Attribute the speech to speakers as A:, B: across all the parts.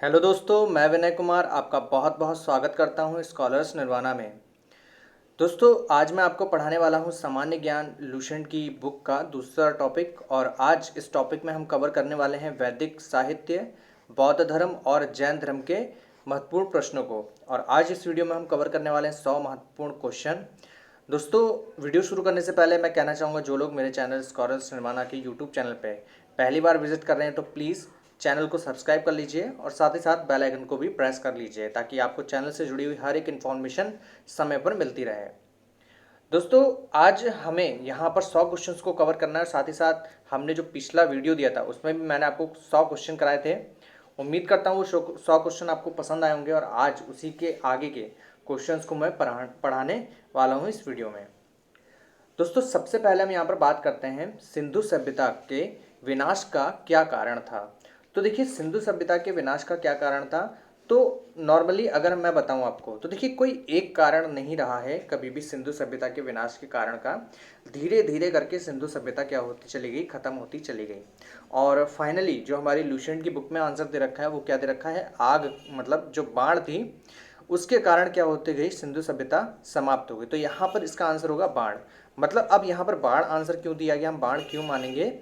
A: Hello दोस्तों, मैं विनय कुमार आपका बहुत बहुत स्वागत करता हूं स्कॉलर्स निर्वाणा में। दोस्तों, आज मैं आपको पढ़ाने वाला हूं सामान्य ज्ञान लुसेंट की बुक का दूसरा टॉपिक। और आज इस टॉपिक में हम कवर करने वाले हैं वैदिक साहित्य, बौद्ध धर्म और जैन धर्म के महत्वपूर्ण प्रश्नों को। और आज इस वीडियो में हम कवर करने वाले हैं 100 महत्वपूर्ण क्वेश्चन। दोस्तों, वीडियो शुरू करने से पहले मैं कहना चाहूँगा, जो लोग मेरे चैनल स्कॉलर्स निर्वाणा के यूट्यूब चैनल पे पहली बार विजिट कर रहे हैं तो प्लीज़ चैनल को सब्सक्राइब कर लीजिए और साथ ही साथ बेल आइकन को भी प्रेस कर लीजिए ताकि आपको चैनल से जुड़ी हुई हर एक इन्फॉर्मेशन समय पर मिलती रहे। दोस्तों, आज हमें यहाँ पर 100 क्वेश्चंस को कवर करना है और साथ ही साथ हमने जो पिछला वीडियो दिया था उसमें भी मैंने आपको 100 क्वेश्चन कराए थे। उम्मीद करता हूँ वो 100 क्वेश्चन आपको पसंद आए होंगे और आज उसी के आगे के क्वेश्चंस को मैं पढ़ाने वाला हूँ इस वीडियो में। दोस्तों, सबसे पहले हम यहाँ पर बात करते हैं सिंधु सभ्यता के विनाश का क्या कारण था। तो देखिए, सिंधु सभ्यता के विनाश का क्या कारण था। तो नॉर्मली अगर मैं बताऊं आपको तो देखिए, कोई एक कारण नहीं रहा है कभी भी सिंधु सभ्यता के विनाश के कारण का। धीरे धीरे करके सिंधु सभ्यता क्या होती चली गई, खत्म होती चली गई। और फाइनली जो हमारी लुसेंट की बुक में आंसर दे रखा है वो क्या दे रखा है, आग, मतलब जो बाढ़ थी उसके कारण क्या होती गई, सिंधु सभ्यता समाप्त हो गई। तो यहाँ पर इसका आंसर होगा बाढ़। मतलब अब यहाँ पर बाढ़ आंसर क्यों दिया गया, हम बाढ़ क्यों मानेंगे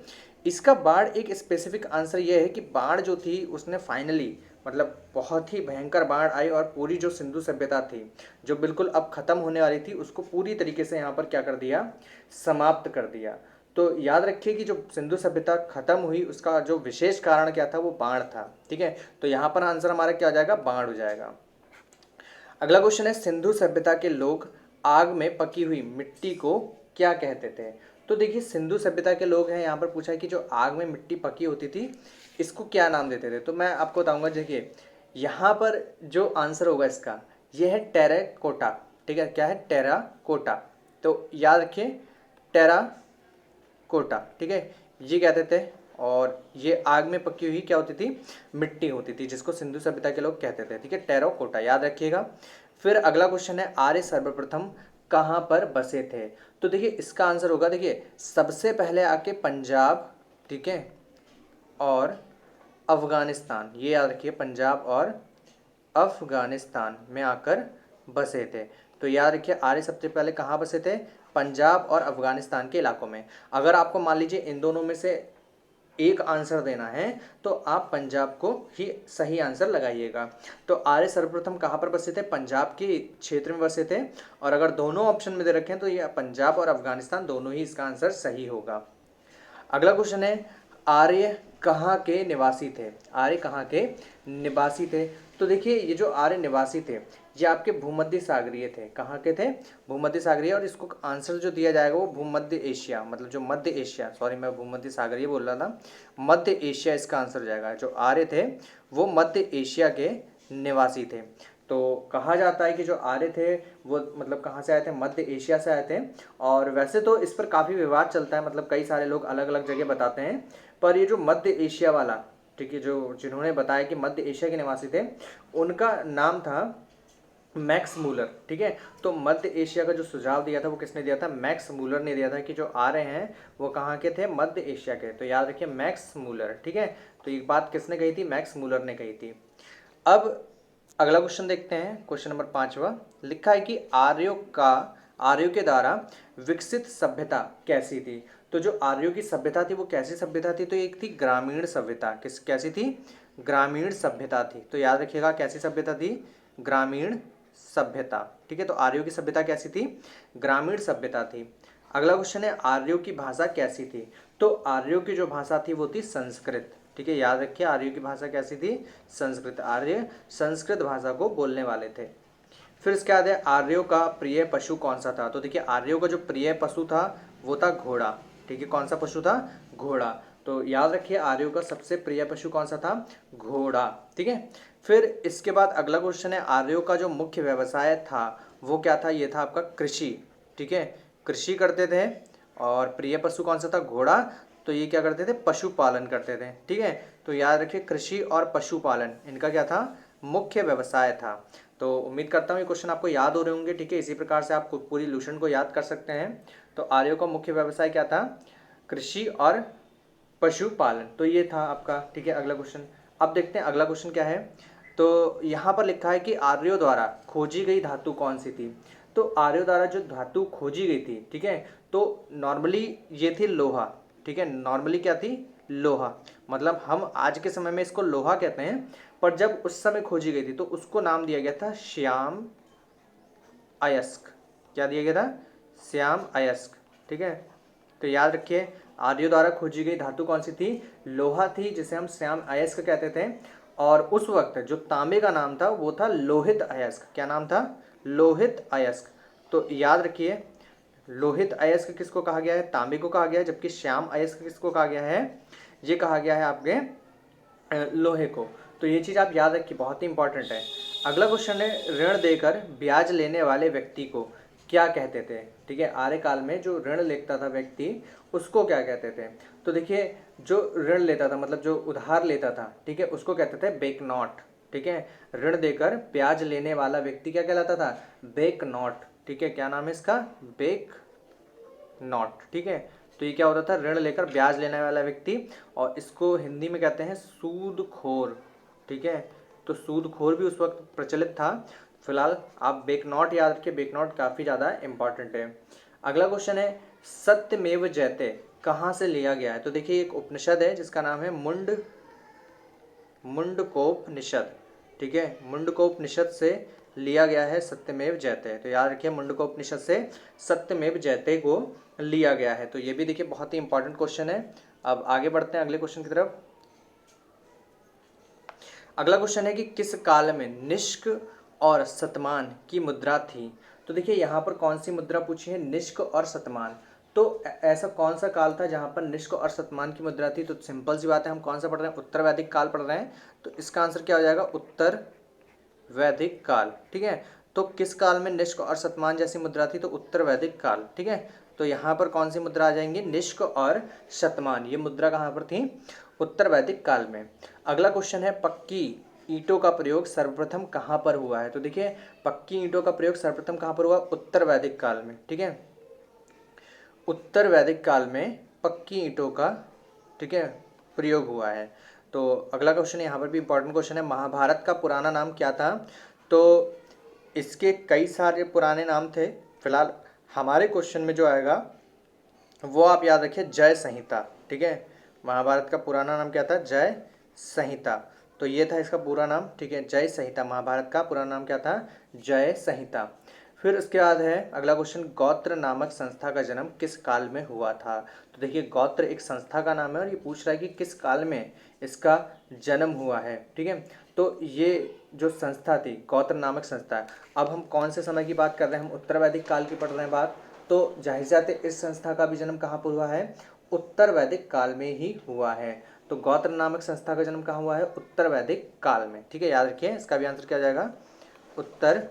A: इसका। बाढ़ एक स्पेसिफिक आंसर ये है कि बाढ़ जो थी उसने फाइनली, मतलब बहुत ही भयंकर बाढ़ आई और पूरी जो सिंधु सभ्यता थी जो बिल्कुल अब खत्म होने वाली थी उसको पूरी तरीके से यहाँ पर क्या कर दिया, समाप्त कर दिया। तो याद रखिए कि जो सिंधु सभ्यता खत्म हुई उसका जो विशेष कारण क्या था, वो बाढ़ था। ठीक है, तो यहाँ पर आंसर हमारा क्या हो जाएगा, बाढ़ हो जाएगा। अगला क्वेश्चन है, सिंधु सभ्यता के लोग आग में पकी हुई मिट्टी को क्या कहते थे। तो देखिए, सिंधु सभ्यता के लोग हैं, यहाँ पर पूछा है कि जो आग में मिट्टी पकी होती थी इसको क्या नाम देते थे। तो मैं आपको बताऊंगा, देखिए यहाँ पर जो आंसर होगा इसका यह है टेराकोटा। ठीक है, क्या है, टेराकोटा। तो याद रखिए, टेराकोटा। ठीक है, ये कहते थे। और ये आग में पकी हुई क्या होती थी, मिट्टी होती थी, जिसको सिंधु सभ्यता के लोग कहते थे। ठीक है, टेराकोटा याद रखिएगा। फिर अगला क्वेश्चन है, आर्य सर्वप्रथम कहाँ पर बसे थे। तो देखिए इसका आंसर होगा, देखिए सबसे पहले आके पंजाब, ठीक है, और अफगानिस्तान, ये याद रखिए, पंजाब और अफगानिस्तान में आकर बसे थे। तो याद रखिए, आर्य सबसे पहले कहाँ बसे थे, पंजाब और अफगानिस्तान के इलाकों में। अगर आपको मान लीजिए इन दोनों में से एक आंसर देना है तो आप पंजाब को ही सही आंसर लगाइएगा। तो आर्य सर्वप्रथम कहाँ पर बसे थे, पंजाब के क्षेत्र में बसे थे। और अगर दोनों ऑप्शन में दे रखे हैं तो ये पंजाब और अफगानिस्तान दोनों ही इसका आंसर सही होगा। अगला क्वेश्चन है, आर्य कहाँ के निवासी थे। आर्य कहाँ के निवासी थे। तो देखिए, ये जो आर्य निवासी थे ये आपके भूमध्य सागरीय थे। कहाँ के थे, भूमध्य सागरीय। और इसको आंसर जो दिया जाएगा वो भूमध्य एशिया, मतलब जो मध्य एशिया, सॉरी मैं भूमध्य सागरीय बोल रहा था, मध्य एशिया इसका आंसर हो जाएगा। जो आर्य थे वो मध्य एशिया के निवासी थे। तो कहा जाता है कि जो आर्य थे वो मतलब कहाँ से आए थे, मध्य एशिया से आए थे। और वैसे तो इस पर काफ़ी विवाद चलता है, मतलब कई सारे लोग अलग अलग जगह बताते हैं। पर ये जो मध्य एशिया वाला, ठीक है, जो जिन्होंने बताया कि मध्य एशिया के निवासी थे, उनका नाम था मैक्स मूलर। ठीक है, तो मध्य एशिया का जो सुझाव दिया था वो किसने दिया था, मैक्स मूलर ने दिया था कि जो आ रहे हैं वो कहाँ के थे, मध्य एशिया के। तो याद रखिए, मैक्स मूलर। ठीक है, तो ये बात किसने कही थी, मैक्स मूलर ने कही थी। अब अगला क्वेश्चन देखते हैं, क्वेश्चन नंबर 5वां। लिखा है कि आर्यों के द्वारा विकसित सभ्यता कैसी थी। तो जो आर्यों की सभ्यता थी वो कैसी सभ्यता थी, तो एक थी ग्रामीण सभ्यता। कैसी थी, ग्रामीण सभ्यता थी। तो याद रखिएगा, कैसी सभ्यता थी, ग्रामीण सभ्यता। ठीक है, तो आर्यों की सभ्यता कैसी थी, ग्रामीण सभ्यता थी। अगला क्वेश्चन है, आर्यों की भाषा कैसी थी। तो आर्यों की जो भाषा थी वो थी संस्कृत। ठीक है, याद रखिए, आर्यों की भाषा कैसी थी, संस्कृत। आर्य संस्कृत भाषा को बोलने वाले थे। फिर इसके बाद है, आर्यों का प्रिय पशु कौन सा था। तो देखिए, आर्यों का जो प्रिय पशु था वो था घोड़ा। ठीक है, कौन सा पशु था, घोड़ा। तो याद रखिए, आर्यों का सबसे प्रिय पशु कौन सा था, घोड़ा। ठीक है, फिर इसके बाद अगला क्वेश्चन है, आर्यों का जो मुख्य व्यवसाय था वो क्या था, ये था आपका कृषि। ठीक है, कृषि करते थे। और प्रिय पशु कौन सा था, घोड़ा। तो ये क्या करते थे, पशुपालन करते थे। ठीक है, तो याद रखिए, कृषि और पशुपालन इनका क्या था, मुख्य व्यवसाय था। तो उम्मीद करता हूँ ये क्वेश्चन आपको याद हो रहे होंगे। ठीक है, इसी प्रकार से आप पूरी लुसेंट को याद कर सकते हैं। तो आर्यों का मुख्य व्यवसाय क्या था, कृषि और पशुपालन। तो ये था आपका। ठीक है, अगला क्वेश्चन। अब देखते हैं अगला क्वेश्चन क्या है। तो यहाँ पर लिखा है कि आर्यों द्वारा खोजी गई धातु कौन सी थी। तो आर्यों द्वारा जो धातु खोजी गई थी, ठीक है, तो नॉर्मली ये थी लोहा। ठीक है, नॉर्मली क्या थी, लोहा। मतलब हम आज के समय में इसको लोहा कहते हैं, पर जब उस समय खोजी गई थी तो उसको नाम दिया गया था श्याम अयस्क। क्या दिया गया था, श्याम अयस्क। ठीक है, तो याद रखिए आर्यों द्वारा खोजी गई धातु कौन सी थी, लोहा थी, जिसे हम श्याम अयस्क कहते थे। और उस वक्त जो तांबे का नाम था वो था लोहित अयस्क। क्या नाम था, लोहित अयस्क। तो याद रखिए लोहित अयस्क किसको कहा गया है, तांबे को कहा गया है, जबकि श्याम अयस्क किसको कहा गया है, ये कहा गया है आपके लोहे को। तो ये चीज़ आप याद रखिए, बहुत ही इंपॉर्टेंट है। अगला क्वेश्चन है, ऋण देकर ब्याज लेने वाले व्यक्ति को क्या कहते थे। ठीक है, आर्य काल में जो ऋण लेता था व्यक्ति उसको क्या कहते थे। तो देखिए जो ऋण लेता था मतलब जो उधार लेता था, ठीक है, उसको कहते थे बेक नॉट। ठीक है, ऋण देकर ब्याज लेने वाला व्यक्ति क्या कहलाता था, बेक नॉट। ठीक है, क्या नाम है इसका, बेक नॉट। ठीक है, तो ये क्या होता था, ऋण लेकर ब्याज लेने वाला व्यक्ति, और इसको हिंदी में कहते हैं सूदखोर। ठीक है, तो सूदखोर भी उस वक्त प्रचलित था। फिलहाल आप बेक नॉट याद रखिए, बेक नॉट काफ़ी ज़्यादा इंपॉर्टेंट है। अगला क्वेश्चन है, सत्यमेव जयते कहाँ से लिया गया है। तो देखिए एक उपनिषद है जिसका नाम है मुंडकोपनिषद। ठीक है, मुंडकोपनिषद से लिया गया है सत्यमेव जयते। तो याद रखिए मुंडकोपनिषद से सत्यमेव जयते को लिया गया है। तो ये भी देखिए बहुत ही इंपॉर्टेंट क्वेश्चन है। अब आगे बढ़ते हैं अगले क्वेश्चन की तरफ। अगला क्वेश्चन है कि किस काल में निष्क और शतमान की मुद्रा थी। तो देखिए यहाँ पर कौन सी मुद्रा पूछी है, निष्क और शतमान। तो ऐसा कौन सा काल था जहाँ पर निष्क और शतमान की मुद्रा थी। तो सिंपल सी बात है, हम कौन सा पढ़ रहे हैं, उत्तर वैदिक काल पढ़ रहे हैं। तो इसका आंसर क्या हो जाएगा, उत्तर वैदिक काल। ठीक है, तो किस काल में निष्क और शतमान जैसी मुद्रा थी, तो उत्तर वैदिक काल। ठीक है, तो यहाँ पर कौन सी मुद्रा आ जाएंगी, निष्क और शतमान, ये मुद्रा कहाँ पर थी, उत्तर वैदिक काल में। अगला क्वेश्चन है, पक्की ईंटों का प्रयोग सर्वप्रथम कहाँ पर हुआ है। तो देखिए पक्की ईंटों का प्रयोग सर्वप्रथम कहाँ पर हुआ, उत्तर वैदिक काल में। ठीक है, उत्तर वैदिक काल में पक्की ईंटों का, ठीक है, प्रयोग हुआ है। तो अगला क्वेश्चन यहाँ पर भी इंपॉर्टेंट क्वेश्चन है, महाभारत का पुराना नाम क्या था। तो इसके कई सारे पुराने नाम थे। फिलहाल हमारे क्वेश्चन में जो आएगा वो आप याद रखिए जय संहिता। ठीक है, महाभारत का पुराना नाम क्या था, जय संहिता। तो ये था इसका पूरा नाम। ठीक है, जय संहिता, महाभारत का पुराना नाम क्या था, जय संहिता। फिर उसके बाद है अगला क्वेश्चन, गोत्र नामक संस्था का जन्म किस काल में हुआ था। तो देखिए गोत्र एक संस्था का नाम है और ये पूछ रहा है कि किस काल में इसका जन्म हुआ है। ठीक है, तो ये जो संस्था थी गोत्र नामक संस्था, अब हम कौन से समय की बात कर रहे हैं, हम उत्तर वैदिक काल की पढ़ रहे हैं बात। तो जाहिर सी बात है इस संस्था का भी जन्म कहाँ पर हुआ है, उत्तर वैदिक काल में ही हुआ है। तो गोत्र नामक संस्था का जन्म कहाँ हुआ है, उत्तर वैदिक काल में। ठीक है, याद रखिए इसका भी आंसर क्या जाएगा, उत्तर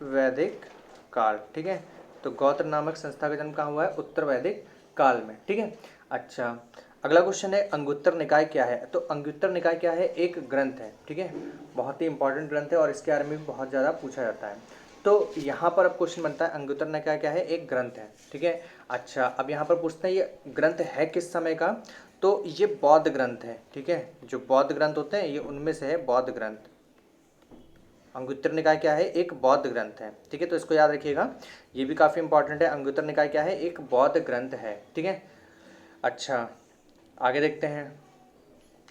A: वैदिक काल। ठीक है, तो गोत्र नामक संस्था का जन्म कहाँ हुआ है, उत्तर वैदिक काल में। ठीक है, अच्छा अगला क्वेश्चन है, अंगुत्तर निकाय क्या है। तो अंगुत्तर निकाय क्या है, एक ग्रंथ है। ठीक है, बहुत ही इंपॉर्टेंट ग्रंथ है और इसके बारे में भी बहुत ज़्यादा पूछा जाता है। तो यहाँ पर अब क्वेश्चन बनता है, अंगुत्तर निकाय क्या है, एक ग्रंथ है। ठीक है, अच्छा अब यहाँ पर पूछते हैं ये ग्रंथ है किस समय का। तो ये बौद्ध ग्रंथ है। ठीक है, जो बौद्ध ग्रंथ होते हैं ये उनमें से है बौद्ध ग्रंथ। अंगुत्तर निकाय क्या है, एक बौद्ध ग्रंथ है। ठीक है, तो इसको याद रखिएगा, ये भी काफ़ी इंपॉर्टेंट है। अंगुत्तर निकाय क्या है, एक बौद्ध ग्रंथ है। ठीक है, अच्छा आगे देखते हैं।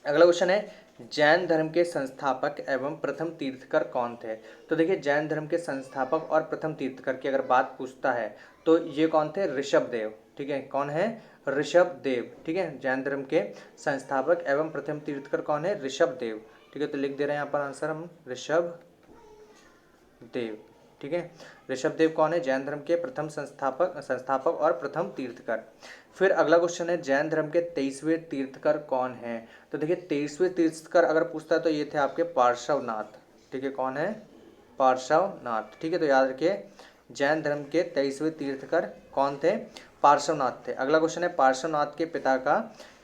A: अगला क्वेश्चन है, जैन धर्म के संस्थापक एवं प्रथम तीर्थकर कौन थे। तो देखिए जैन धर्म के संस्थापक और प्रथम तीर्थकर की अगर बात पूछता है तो ये कौन थे, ऋषभ देव। ठीक है, कौन है, ऋषभ देव। ठीक है, जैन धर्म के संस्थापक एवं प्रथम तीर्थकर कौन है, ऋषभ देव। ठीक है, तो लिख दे रहे हैं यहाँ पर आंसर हम, ऋषभ देव। ठीक है, ऋषभ देव कौन है, जैन धर्म के प्रथम संस्थापक और प्रथम तीर्थकर। फिर अगला क्वेश्चन है, जैन धर्म के 23वें तीर्थकर कौन है। तो देखिए 23वें तीर्थकर अगर पूछता है तो ये थे आपके पार्श्वनाथ। ठीक है, कौन है, पार्श्वनाथ। ठीक है, तो याद रखिए जैन धर्म के 23वें तीर्थकर कौन थे, पार्श्वनाथ थे। अगला क्वेश्चन है, पार्श्वनाथ के पिता का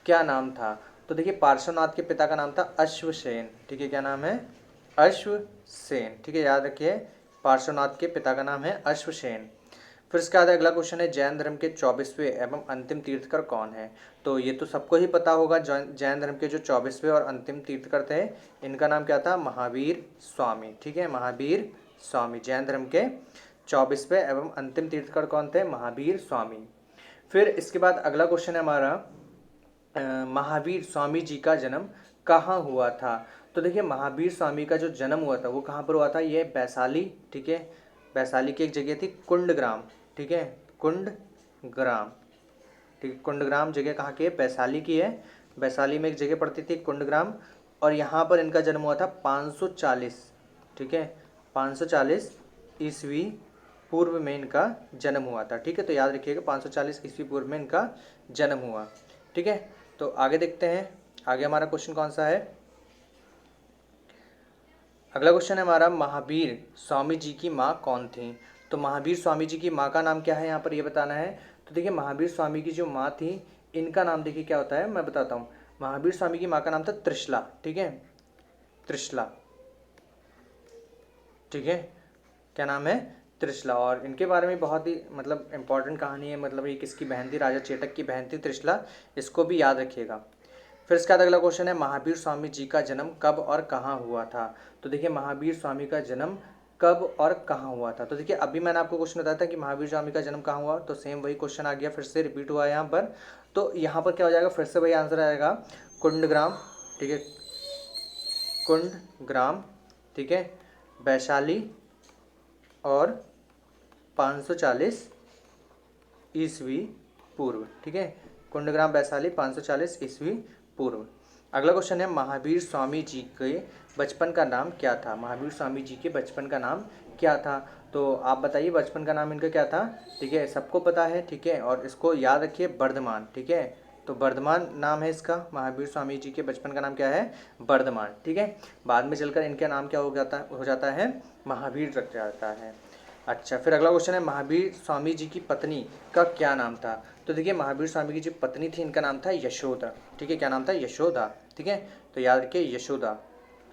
A: क्या नाम था। तो देखिए पार्श्वनाथ के पिता का नाम था अश्वसेन। ठीक है, क्या नाम है, अश्वसेन। ठीक है, याद रखिए पार्श्वनाथ के पिता का नाम है अश्वसेन। फिर इसके बाद अगला क्वेश्चन है जैन धर्म के 24वें एवं अंतिम तीर्थकर कौन है। तो ये तो सबको ही पता होगा, जैन धर्म के जो 24वें और अंतिम तीर्थकर थे इनका नाम क्या था, महावीर स्वामी। ठीक है, महावीर स्वामी। जैन धर्म के 24वें एवं अंतिम तीर्थकर कौन थे, महावीर स्वामी। फिर इसके बाद अगला क्वेश्चन है हमारा महावीर स्वामी जी का जन्म कहाँ हुआ था। तो देखिए महावीर स्वामी का जो जन्म हुआ था वो कहाँ पर हुआ था, ये वैशाली। ठीक है, वैशाली की एक जगह थी कुंडग्राम। ठीक है, कुंडग्राम। ठीक है, कुंडग्राम जगह कहाँ की है, वैशाली की है। वैशाली में एक जगह पड़ती थी कुंडग्राम, और यहाँ पर इनका जन्म हुआ था 540। ठीक है, 540 ईस्वी पूर्व में इनका जन्म हुआ था। ठीक है, तो याद रखिएगा 540 ईस्वी पूर्व में इनका जन्म हुआ। ठीक है, तो आगे देखते हैं, आगे हमारा क्वेश्चन कौन सा है। अगला क्वेश्चन है हमारा महावीर स्वामी जी की माँ कौन थी। तो महावीर स्वामी जी की माँ का नाम क्या है, यहाँ पर ये बताना है। तो देखिए महावीर स्वामी की जो माँ थी इनका नाम देखिए क्या होता है, मैं बताता हूँ। महावीर स्वामी की माँ का नाम था त्रिशला। ठीक है, त्रिशला। ठीक है, क्या नाम है, त्रिशला। और इनके बारे में बहुत ही मतलब इम्पोर्टेंट कहानी है, मतलब ये किसकी बहन थी, राजा चेतक की बहन थी त्रिशला, इसको भी याद रखिएगा। फिर इसके बाद अगला क्वेश्चन है महावीर स्वामी जी का जन्म कब और कहाँ हुआ था। तो देखिए महावीर स्वामी का जन्म कब और कहाँ हुआ था। तो देखिए अभी मैंने आपको क्वेश्चन बताया था कि महावीर स्वामी का जन्म कहाँ हुआ, तो सेम वही क्वेश्चन आ गया, फिर से रिपीट हुआ यहाँ पर। तो यहाँ पर क्या हो जाएगा, फिर से वही आंसर आएगा, कुंडग्राम। ठीक है, कुंडग्राम। ठीक है, वैशाली और 540 ईस्वी पूर्व। ठीक है, कुंडग्राम वैशाली 540 ईस्वी पूर्व। अगला क्वेश्चन है महावीर स्वामी जी के बचपन का नाम क्या था। महावीर स्वामी जी के बचपन का नाम क्या था, तो आप बताइए बचपन का नाम इनका क्या था। ठीक है, सबको पता है। ठीक है, और इसको याद रखिए वर्धमान। ठीक है, तो वर्धमान नाम है इसका, महावीर स्वामी जी के बचपन का नाम क्या है, वर्धमान। ठीक है, बाद में चलकर इनका नाम क्या हो जाता है, महावीर रख जाता है। अच्छा, फिर अगला क्वेश्चन है महावीर स्वामी जी की पत्नी का क्या नाम था। तो देखिए महावीर स्वामी की जो पत्नी थी इनका नाम था यशोदा। ठीक है, क्या नाम था, यशोदा। ठीक है, तो याद रखिए यशोदा।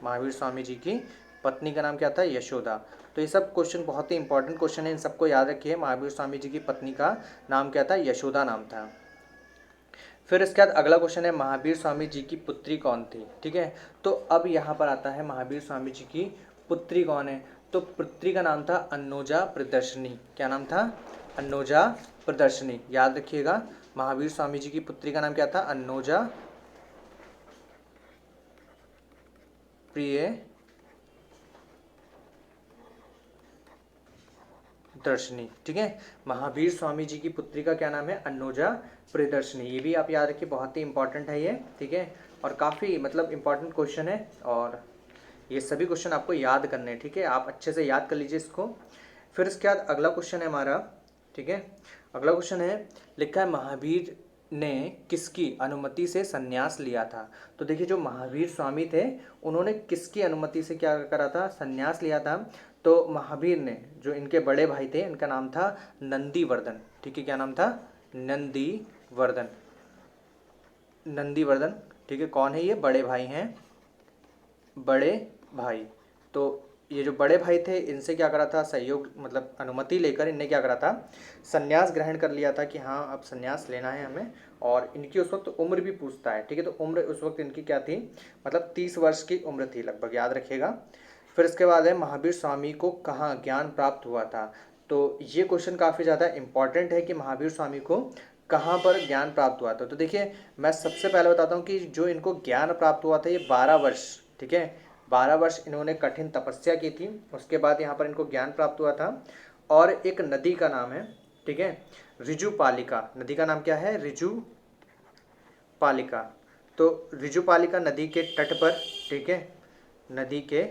A: महावीर स्वामी जी की पत्नी का नाम क्या था, यशोदा। तो ये सब क्वेश्चन बहुत ही इंपॉर्टेंट क्वेश्चन है, इन सबको याद रखिए। महावीर स्वामी जी की पत्नी का नाम क्या था, यशोदा नाम था। फिर इसके बाद अगला क्वेश्चन है महावीर स्वामी जी की पुत्री कौन थी। ठीक है, तो अब यहाँ पर आता है महावीर स्वामी जी की पुत्री कौन है। तो पुत्री का नाम था अन्नोजा प्रियदर्शिनी। क्या नाम था, अन्नोजा प्रियदर्शिनी। याद रखिएगा महावीर स्वामी जी की पुत्री का नाम क्या था, अन्नोजा प्रियदर्शिनी। ठीक है, महावीर स्वामी जी की पुत्री का क्या नाम है, अन्नोजा प्रियदर्शिनी। ये भी आप याद रखिए, बहुत ही इंपॉर्टेंट है ये। ठीक है, और काफ़ी मतलब इंपॉर्टेंट क्वेश्चन है, और ये सभी क्वेश्चन आपको याद करने हैं। ठीक है, आप अच्छे से याद कर लीजिए इसको। फिर इसके बाद अगला क्वेश्चन है हमारा। ठीक है, अगला क्वेश्चन है, लिखा है महावीर ने किसकी अनुमति से संन्यास लिया था। तो देखिए जो महावीर स्वामी थे उन्होंने किसकी अनुमति से क्या करा था, संन्यास लिया था। तो महावीर ने, जो इनके बड़े भाई थे, इनका नाम था नंदीवर्धन। ठीक है, क्या नाम था, नंदीवर्धन। नंदीवर्धन। ठीक है, कौन है ये, बड़े भाई हैं, बड़े भाई। तो ये जो बड़े भाई थे इनसे क्या करा था, सहयोग मतलब अनुमति लेकर इनने क्या करा था, संन्यास ग्रहण कर लिया था कि हाँ अब संन्यास लेना है हमें। और इनकी उस वक्त उम्र भी पूछता है। ठीक है, तो उम्र उस वक्त इनकी क्या थी, मतलब 30 वर्ष की उम्र थी लगभग, याद रखिएगा। फिर इसके बाद है महावीर स्वामी को कहाँ ज्ञान प्राप्त हुआ था। तो ये क्वेश्चन काफ़ी ज़्यादा इंपॉर्टेंट है कि महावीर स्वामी को कहाँ पर ज्ञान प्राप्त हुआ था। तो देखिए मैं सबसे पहले बताता हूँ कि जो इनको ज्ञान प्राप्त हुआ था ये 12 वर्ष। ठीक है, 12 वर्ष इन्होंने कठिन तपस्या की थी, उसके बाद यहाँ पर इनको ज्ञान प्राप्त हुआ था। और एक नदी का नाम है, ठीक है, ऋजुपालिका। नदी का नाम क्या है, ऋजुपालिका। तो ऋजुपालिका नदी के तट पर, ठीक है, नदी के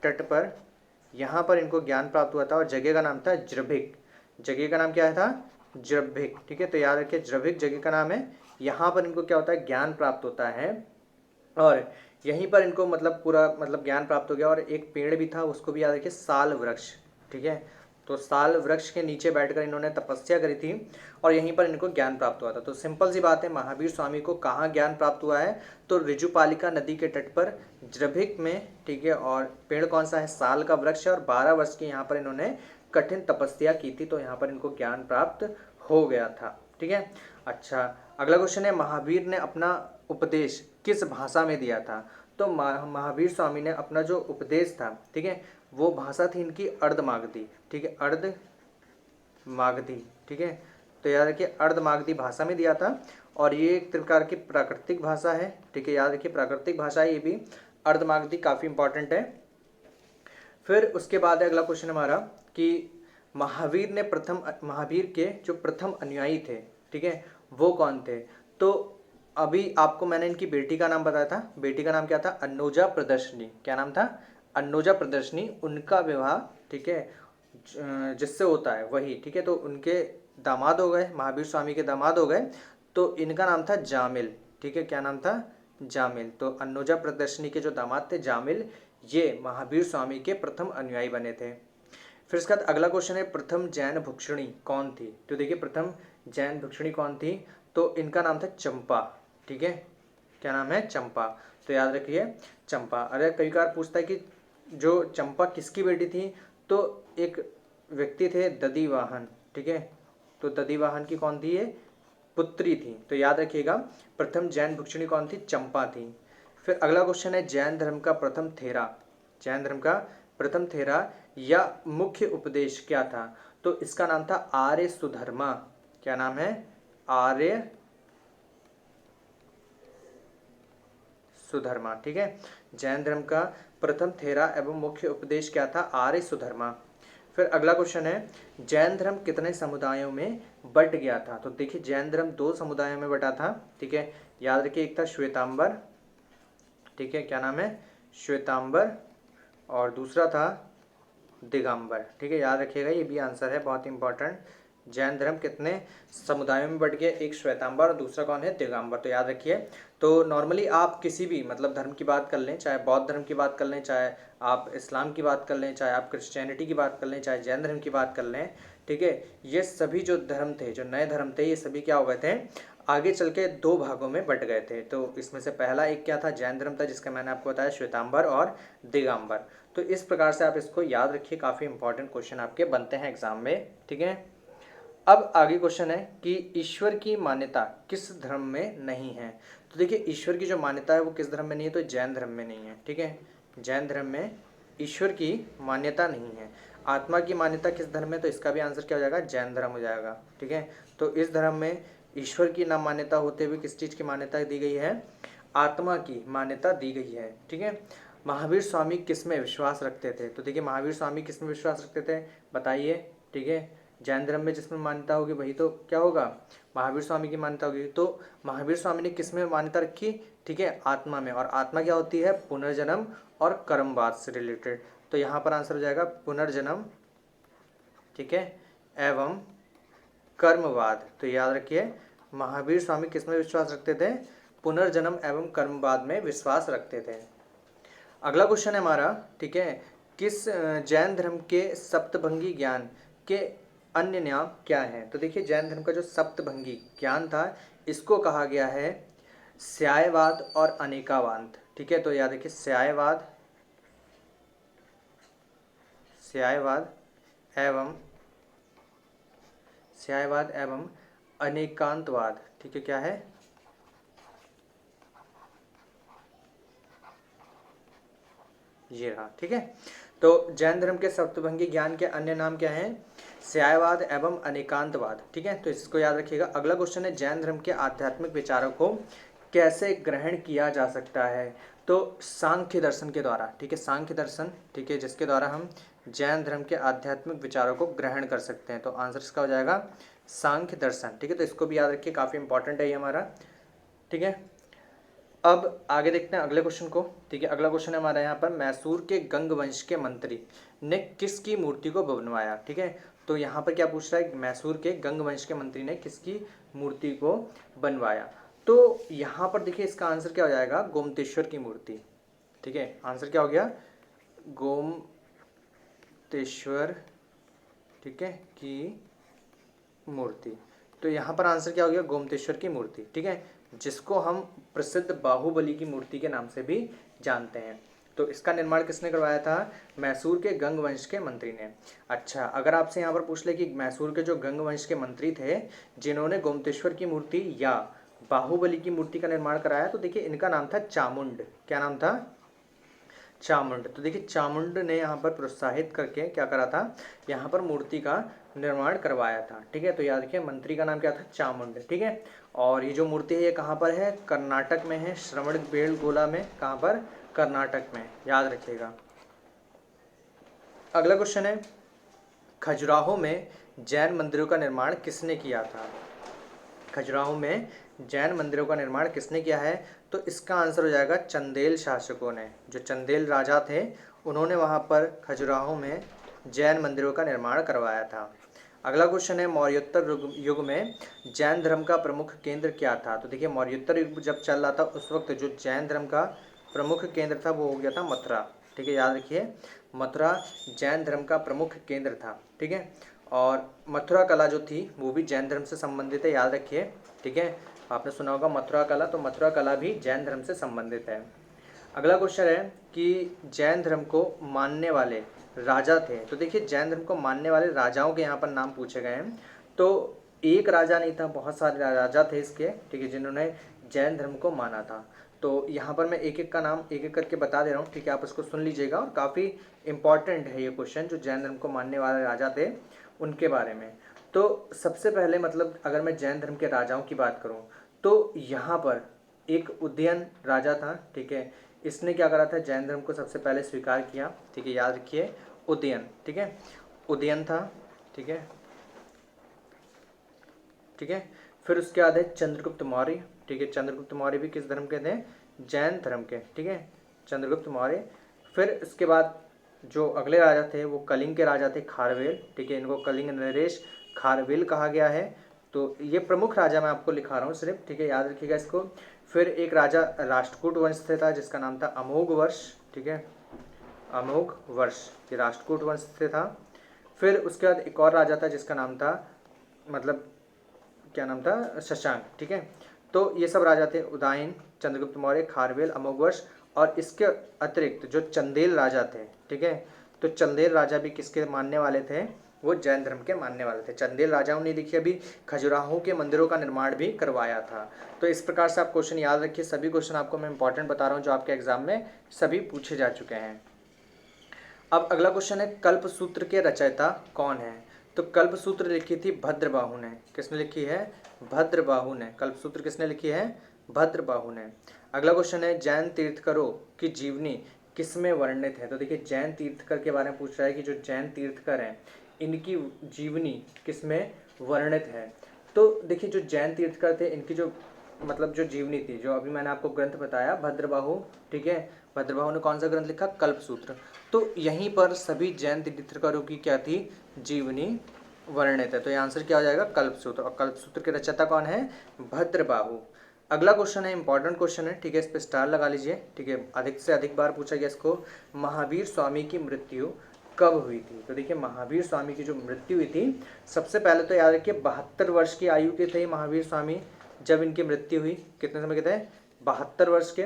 A: तट पर यहाँ पर इनको ज्ञान प्राप्त हुआ था, और जगह का नाम था जृभिक। जगह का नाम क्या था, जृभिक। ठीक है, तो याद रखिए जृभिक जगह का नाम है। यहाँ पर इनको क्या होता है, ज्ञान प्राप्त होता है, और यहीं पर इनको मतलब पूरा मतलब ज्ञान प्राप्त हो गया। और एक पेड़ भी था, उसको भी याद रखिए, साल वृक्ष। ठीक है, तो साल वृक्ष के नीचे बैठकर इन्होंने तपस्या करी थी, और यहीं पर इनको ज्ञान प्राप्त हुआ था। तो सिंपल सी बात है, महावीर स्वामी को कहाँ ज्ञान प्राप्त हुआ है, तो ऋजुपालिका नदी के तट पर जृभिक में। ठीक है, और पेड़ कौन सा है, साल का वृक्ष है, और 12 वर्ष की यहाँ पर इन्होंने कठिन तपस्या की थी, तो यहाँ पर इनको ज्ञान प्राप्त हो गया था। ठीक है। अच्छा, अगला क्वेश्चन है, महावीर ने अपना उपदेश किस भाषा में दिया था? तो महावीर स्वामी ने अपना जो उपदेश था, ठीक है, वो भाषा थी इनकी अर्धमागधी। ठीक है, अर्धमागधी। ठीक है, तो याद रखिए अर्धमागधी भाषा में दिया था, और ये एक प्रकार की प्राकृतिक भाषा है। ठीक है, याद रखिए प्राकृतिक भाषा है ये भी, अर्धमागधी काफ़ी इंपॉर्टेंट है। फिर उसके बाद है अगला क्वेश्चन हमारा कि महावीर के जो प्रथम अनुयायी थे, ठीक है, वो कौन थे? तो अभी आपको मैंने इनकी बेटी का नाम बताया था, बेटी का नाम क्या था? अन्नोजा प्रदर्शनी। क्या नाम था? अन्नोजा प्रदर्शनी। उनका विवाह, ठीक है, जिससे होता है वही, ठीक है, तो उनके दामाद हो गए, महावीर स्वामी के दामाद हो गए, तो इनका नाम था जामिल। ठीक है, क्या नाम था? जामिल। तो अन्नोजा प्रदर्शनी के जो दामाद थे जामिल, ये महावीर स्वामी के प्रथम अनुयायी बने थे। फिर इसके बाद अगला क्वेश्चन है, प्रथम जैन भिक्षुणी कौन थी? तो देखिए प्रथम जैन भिक्षुणी कौन थी? तो इनका नाम था चंपा। ठीक है, क्या नाम है? चंपा। तो याद रखिए चंपा। अरे कई बार पूछता है कि जो चंपा किसकी बेटी थी? तो एक व्यक्ति थे दधिवाहन। ठीक है, तो दधिवाहन की कौन थी? ये पुत्री थी। तो याद रखिएगा प्रथम जैन भिक्षुणी कौन थी? चंपा थी। फिर अगला क्वेश्चन है, जैन धर्म का प्रथम थेरा, जैन धर्म का प्रथम थेरा या मुख्य उपदेश क्या था? तो इसका नाम था आर्य सुधर्मा। क्या नाम है? आर्य सुधर्मा। ठीक है, जैन धर्म का प्रथम थेरा एवं मुख्य उपदेश क्या था? आर्य सुधर्मा। फिर अगला क्वेश्चन है, जैन धर्म कितने समुदायों में बट गया था? तो देखिए जैन धर्म 2 समुदायों में बटा था। ठीक है, याद रखिए एक था श्वेतांबर। ठीक है, क्या नाम है? श्वेतांबर। और दूसरा था दिगंबर। ठीक है, याद रखिएगा ये भी आंसर है, बहुत इंपॉर्टेंट। जैन धर्म कितने समुदायों में बट गए? एक श्वेतांबर और दूसरा कौन है? दिगंबर। तो याद रखिए। तो नॉर्मली आप किसी भी मतलब धर्म की बात कर लें, चाहे बौद्ध धर्म की बात कर लें, चाहे आप इस्लाम की बात कर लें, चाहे आप क्रिश्चियनिटी की बात कर लें, चाहे जैन धर्म की बात कर लें, ठीक है, ये सभी जो धर्म थे, जो नए धर्म थे, ये सभी क्या हो गए थे? आगे चल के 2 भागों में बट गए थे। तो इसमें से पहला एक क्या था? जैन धर्म था, जिसका मैंने आपको बताया श्वेतांबर और दिगंबर। तो इस प्रकार से आप इसको याद रखिए, काफ़ी इंपॉर्टेंट क्वेश्चन आपके बनते हैं एग्जाम में। ठीक है, अब आगे क्वेश्चन है कि ईश्वर की मान्यता किस धर्म में नहीं है? तो देखिए ईश्वर की जो मान्यता है वो किस धर्म में नहीं है? तो जैन धर्म में नहीं है। ठीक है, जैन धर्म में ईश्वर की मान्यता नहीं है। आत्मा की मान्यता किस धर्म में? तो इसका भी आंसर क्या हो जाएगा? जैन धर्म हो जाएगा। ठीक है, तो इस धर्म में ईश्वर की ना मान्यता होते हुए किस चीज़ की मान्यता दी गई है? आत्मा की मान्यता दी गई है। ठीक है, महावीर स्वामी किस में विश्वास रखते थे? तो देखिए महावीर स्वामी किस में विश्वास रखते थे, बताइए। ठीक है, जैन धर्म में जिसमें मान्यता होगी वही तो क्या होगा? महावीर स्वामी की मान्यता होगी। तो महावीर स्वामी ने किस में मान्यता रखी? ठीक है, आत्मा में। और आत्मा क्या होती है? पुनर्जन्म और कर्मवाद से रिलेटेड। तो यहाँ पर आंसर हो जाएगा पुनर्जन्म, ठीक है, एवं कर्मवाद। तो याद रखिए महावीर स्वामी किस में विश्वास रखते थे? पुनर्जन्म एवं कर्मवाद में विश्वास रखते थे। अगला क्वेश्चन है हमारा, ठीक है, किस जैन धर्म के सप्तभंगी ज्ञान के अन्य नाम क्या हैं? तो देखिए जैन धर्म का जो सप्तभंगी ज्ञान था, इसको कहा गया है स्यायवाद और अनेकावाद। ठीक है, तो याद रखिए स्यायवाद, स्यायवाद एवं अनेकांतवाद। ठीक है, क्या है? ये रहा। ठीक है, तो जैन धर्म के सप्तभंगी ज्ञान के अन्य नाम क्या हैं? स्यायवाद एवं अनेकांतवाद। ठीक है, तो इसको याद रखिएगा। अगला क्वेश्चन है, जैन धर्म के आध्यात्मिक विचारों को कैसे ग्रहण किया जा सकता है? तो सांख्य दर्शन के द्वारा। ठीक है, सांख्य दर्शन, ठीक है, जिसके द्वारा हम जैन धर्म के आध्यात्मिक विचारों को ग्रहण कर सकते हैं। तो आंसर इसका हो जाएगा सांख्य दर्शन। ठीक है, तो इसको भी याद रखिए, काफ़ी इंपॉर्टेंट है ये हमारा। ठीक है, अब आगे देखते हैं अगले क्वेश्चन को। ठीक है, अगला क्वेश्चन है हमारा यहाँ पर, मैसूर के गंग वंश के मंत्री ने किसकी मूर्ति को बनवाया? ठीक है, तो यहाँ पर क्या पूछ रहा है? मैसूर के गंग वंश के मंत्री ने किसकी मूर्ति को बनवाया? तो यहाँ पर देखिए इसका आंसर क्या हो जाएगा? गोमतेश्वर की मूर्ति। ठीक है, आंसर क्या हो गया? गोमतेश्वर, ठीक है, की मूर्ति। तो यहाँ पर आंसर क्या हो गया? गोमतेश्वर की मूर्ति। ठीक है, जिसको हम प्रसिद्ध बाहुबली की मूर्ति के नाम से भी जानते हैं। तो इसका निर्माण किसने करवाया था? मैसूर के गंग वंश के मंत्री ने। अच्छा, अगर आपसे यहाँ पर पूछ ले कि मैसूर के जो गंग वंश के मंत्री थे जिन्होंने गोमतेश्वर की मूर्ति या बाहुबली की मूर्ति का निर्माण कराया, तो देखिए इनका नाम था चामुंड। क्या नाम था? चामुंड। तो देखिए चामुंड ने यहाँ पर प्रोत्साहित करके क्या करा था? यहाँ पर मूर्ति का निर्माण करवाया था। ठीक है, तो याद रखिए मंत्री का नाम क्या था? चामुंड। ठीक है, और ये जो मूर्ति है ये कहाँ पर है? कर्नाटक में है, श्रवणबेलगोला में। कहाँ पर? कर्नाटक में, याद रखिएगा। अगला क्वेश्चन है, खजुराहो में जैन मंदिरों का निर्माण किसने किया था? खजुराहो में जैन मंदिरों का निर्माण किसने किया है? तो इसका आंसर हो जाएगा चंदेल शासकों ने। जो चंदेल राजा थे उन्होंने वहाँ पर खजुराहो में जैन मंदिरों का निर्माण करवाया था। अगला क्वेश्चन है, मौर्योत्तर युग में जैन धर्म का प्रमुख केंद्र क्या था? तो देखिए मौर्योत्तर युग जब चल रहा था उस वक्त जो जैन धर्म का प्रमुख केंद्र था वो हो गया था मथुरा। ठीक है, याद रखिए मथुरा जैन धर्म का प्रमुख केंद्र था। ठीक है, और मथुरा कला जो थी वो भी जैन धर्म से संबंधित है, याद रखिए। ठीक है, आपने सुना होगा मथुरा कला, तो मथुरा कला भी जैन धर्म से संबंधित है। अगला क्वेश्चन है कि जैन धर्म को मानने वाले राजा थे। तो देखिए जैन धर्म को मानने वाले राजाओं के यहाँ पर नाम पूछे गए हैं। तो एक राजा नहीं था, बहुत सारे राजा थे इसके। ठीक है, जिन्होंने जैन धर्म को माना था। तो यहाँ पर मैं एक एक का नाम एक एक करके बता दे रहा हूँ। ठीक है, आप इसको सुन लीजिएगा, और काफ़ी इंपॉर्टेंट है ये क्वेश्चन जो जैन धर्म को मानने वाले राजा थे उनके बारे में। तो सबसे पहले मतलब अगर मैं जैन धर्म के राजाओं की बात करूँ तो यहाँ पर एक उदयन राजा था। ठीक है, इसने क्या करा था? जैन धर्म को सबसे पहले स्वीकार किया। ठीक है, याद रखिए उदयन। ठीक है, उदयन था। ठीक है, ठीक है, फिर उसके बाद है चंद्रगुप्त मौर्य। ठीक है, चंद्रगुप्त मौर्य भी किस धर्म के थे? जैन धर्म के। ठीक है, चंद्रगुप्त मौर्य। फिर इसके बाद जो अगले राजा थे वो कलिंग के राजा थे, खारवेल। ठीक है, इनको कलिंग नरेश खारवेल कहा गया है। तो ये प्रमुख राजा मैं आपको लिखा रहा हूँ सिर्फ। ठीक है, याद रखिएगा इसको। फिर एक राजा राष्ट्रकूट वंश से था जिसका नाम था अमोघ वर्ष। ठीक है, अमोघ वर्ष, ये राष्ट्रकूट वंश से था। फिर उसके बाद एक और राजा था जिसका नाम था, मतलब क्या नाम था? शशांक। ठीक है, तो ये सब राजा थे, उदयन, चंद्रगुप्त मौर्य, खारवेल, अमोघवर्ष, और इसके अतिरिक्त जो चंदेल राजा थे। ठीक है, तो चंदेल राजा भी किसके मानने वाले थे? वो जैन धर्म के मानने वाले थे। चंदेल राजाओं ने देखिए अभी खजुराहो के मंदिरों का निर्माण भी करवाया था। तो इस प्रकार से आप क्वेश्चन याद रखिए। सभी क्वेश्चन आपको मैं इंपॉर्टेंट बता रहा हूँ जो आपके एग्जाम में सभी पूछे जा चुके हैं। अब अगला क्वेश्चन है, कल्पसूत्र के रचयिता कौन है? तो कल्पसूत्र लिखी थी भद्रबाहु ने। किसने लिखी है? भद्रबाहु ने। कल्पसूत्र किसने लिखी है? भद्रबाहु ने। अगला क्वेश्चन है, जैन तीर्थकरों की जीवनी किसमें वर्णित है? तो देखिए जैन तीर्थकर के बारे में पूछ रहा है कि जो जैन तीर्थकर हैं इनकी जीवनी किसमें वर्णित है? तो देखिए जो जैन तीर्थकर थे इनकी जो मतलब जो जीवनी थी, जो अभी मैंने आपको ग्रंथ बताया भद्रबाहु। ठीक है, भद्रबाहु ने कौन सा ग्रंथ लिखा? कल्पसूत्र। तो यहीं पर सभी जैन तीर्थकरों की क्या थी? जीवनी वर्णित है। तो ये आंसर क्या हो जाएगा? कल्पसूत्र। और कल्पसूत्र के रचयिता कौन है? भद्रबाहु। अगला क्वेश्चन है, इंपॉर्टेंट क्वेश्चन है। ठीक है, इस पर स्टार लगा लीजिए। ठीक है, अधिक से अधिक बार पूछा गया इसको। महावीर स्वामी की मृत्यु कब हुई थी? तो देखिए महावीर स्वामी की जो मृत्यु हुई थी, सबसे पहले तो याद रखिए 72 वर्ष की आयु के थे महावीर स्वामी जब इनकी मृत्यु हुई। कितने समय के थे? 72 वर्ष के।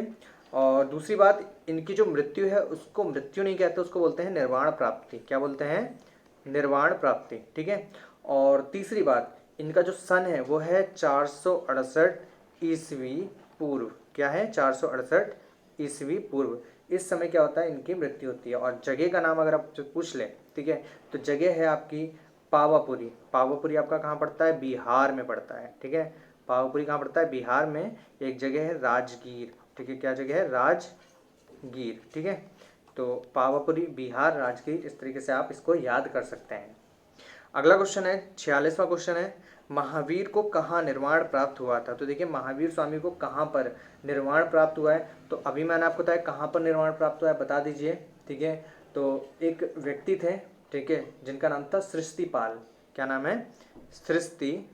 A: और दूसरी बात, इनकी जो मृत्यु है उसको मृत्यु नहीं कहते, उसको बोलते हैं निर्वाण प्राप्ति। क्या बोलते हैं? निर्वाण प्राप्ति। ठीक है, और तीसरी बात, इनका जो सन है वो है 468 ईस्वी पूर्व। क्या है? 468 ईस्वी पूर्व। इस समय क्या होता है? इनकी मृत्यु होती है। और जगह का नाम अगर आप पूछ लें, ठीक है, तो जगह है आपकी पावापुरी। पावापुरी आपका कहाँ पड़ता है? बिहार में पड़ता है। ठीक है, पावापुरी कहाँ पड़ता है? बिहार में। एक जगह है राजगीर। ठीक है, क्या जगह है? राजगीर। ठीक है, तो पावापुरी, बिहार, राजगीर, इस तरीके से आप इसको याद कर सकते हैं। अगला क्वेश्चन है, 46वां क्वेश्चन है, महावीर को कहाँ निर्वाण प्राप्त हुआ था? तो देखिए महावीर स्वामी को कहाँ पर निर्वाण प्राप्त हुआ है? तो अभी मैंने आपको बताया कहाँ पर निर्वाण प्राप्त हुआ है, बता दीजिए। ठीक है, तो एक व्यक्ति थे, ठीक है, जिनका नाम था सृष्टिपाल। क्या नाम है? सृष्टिपाल।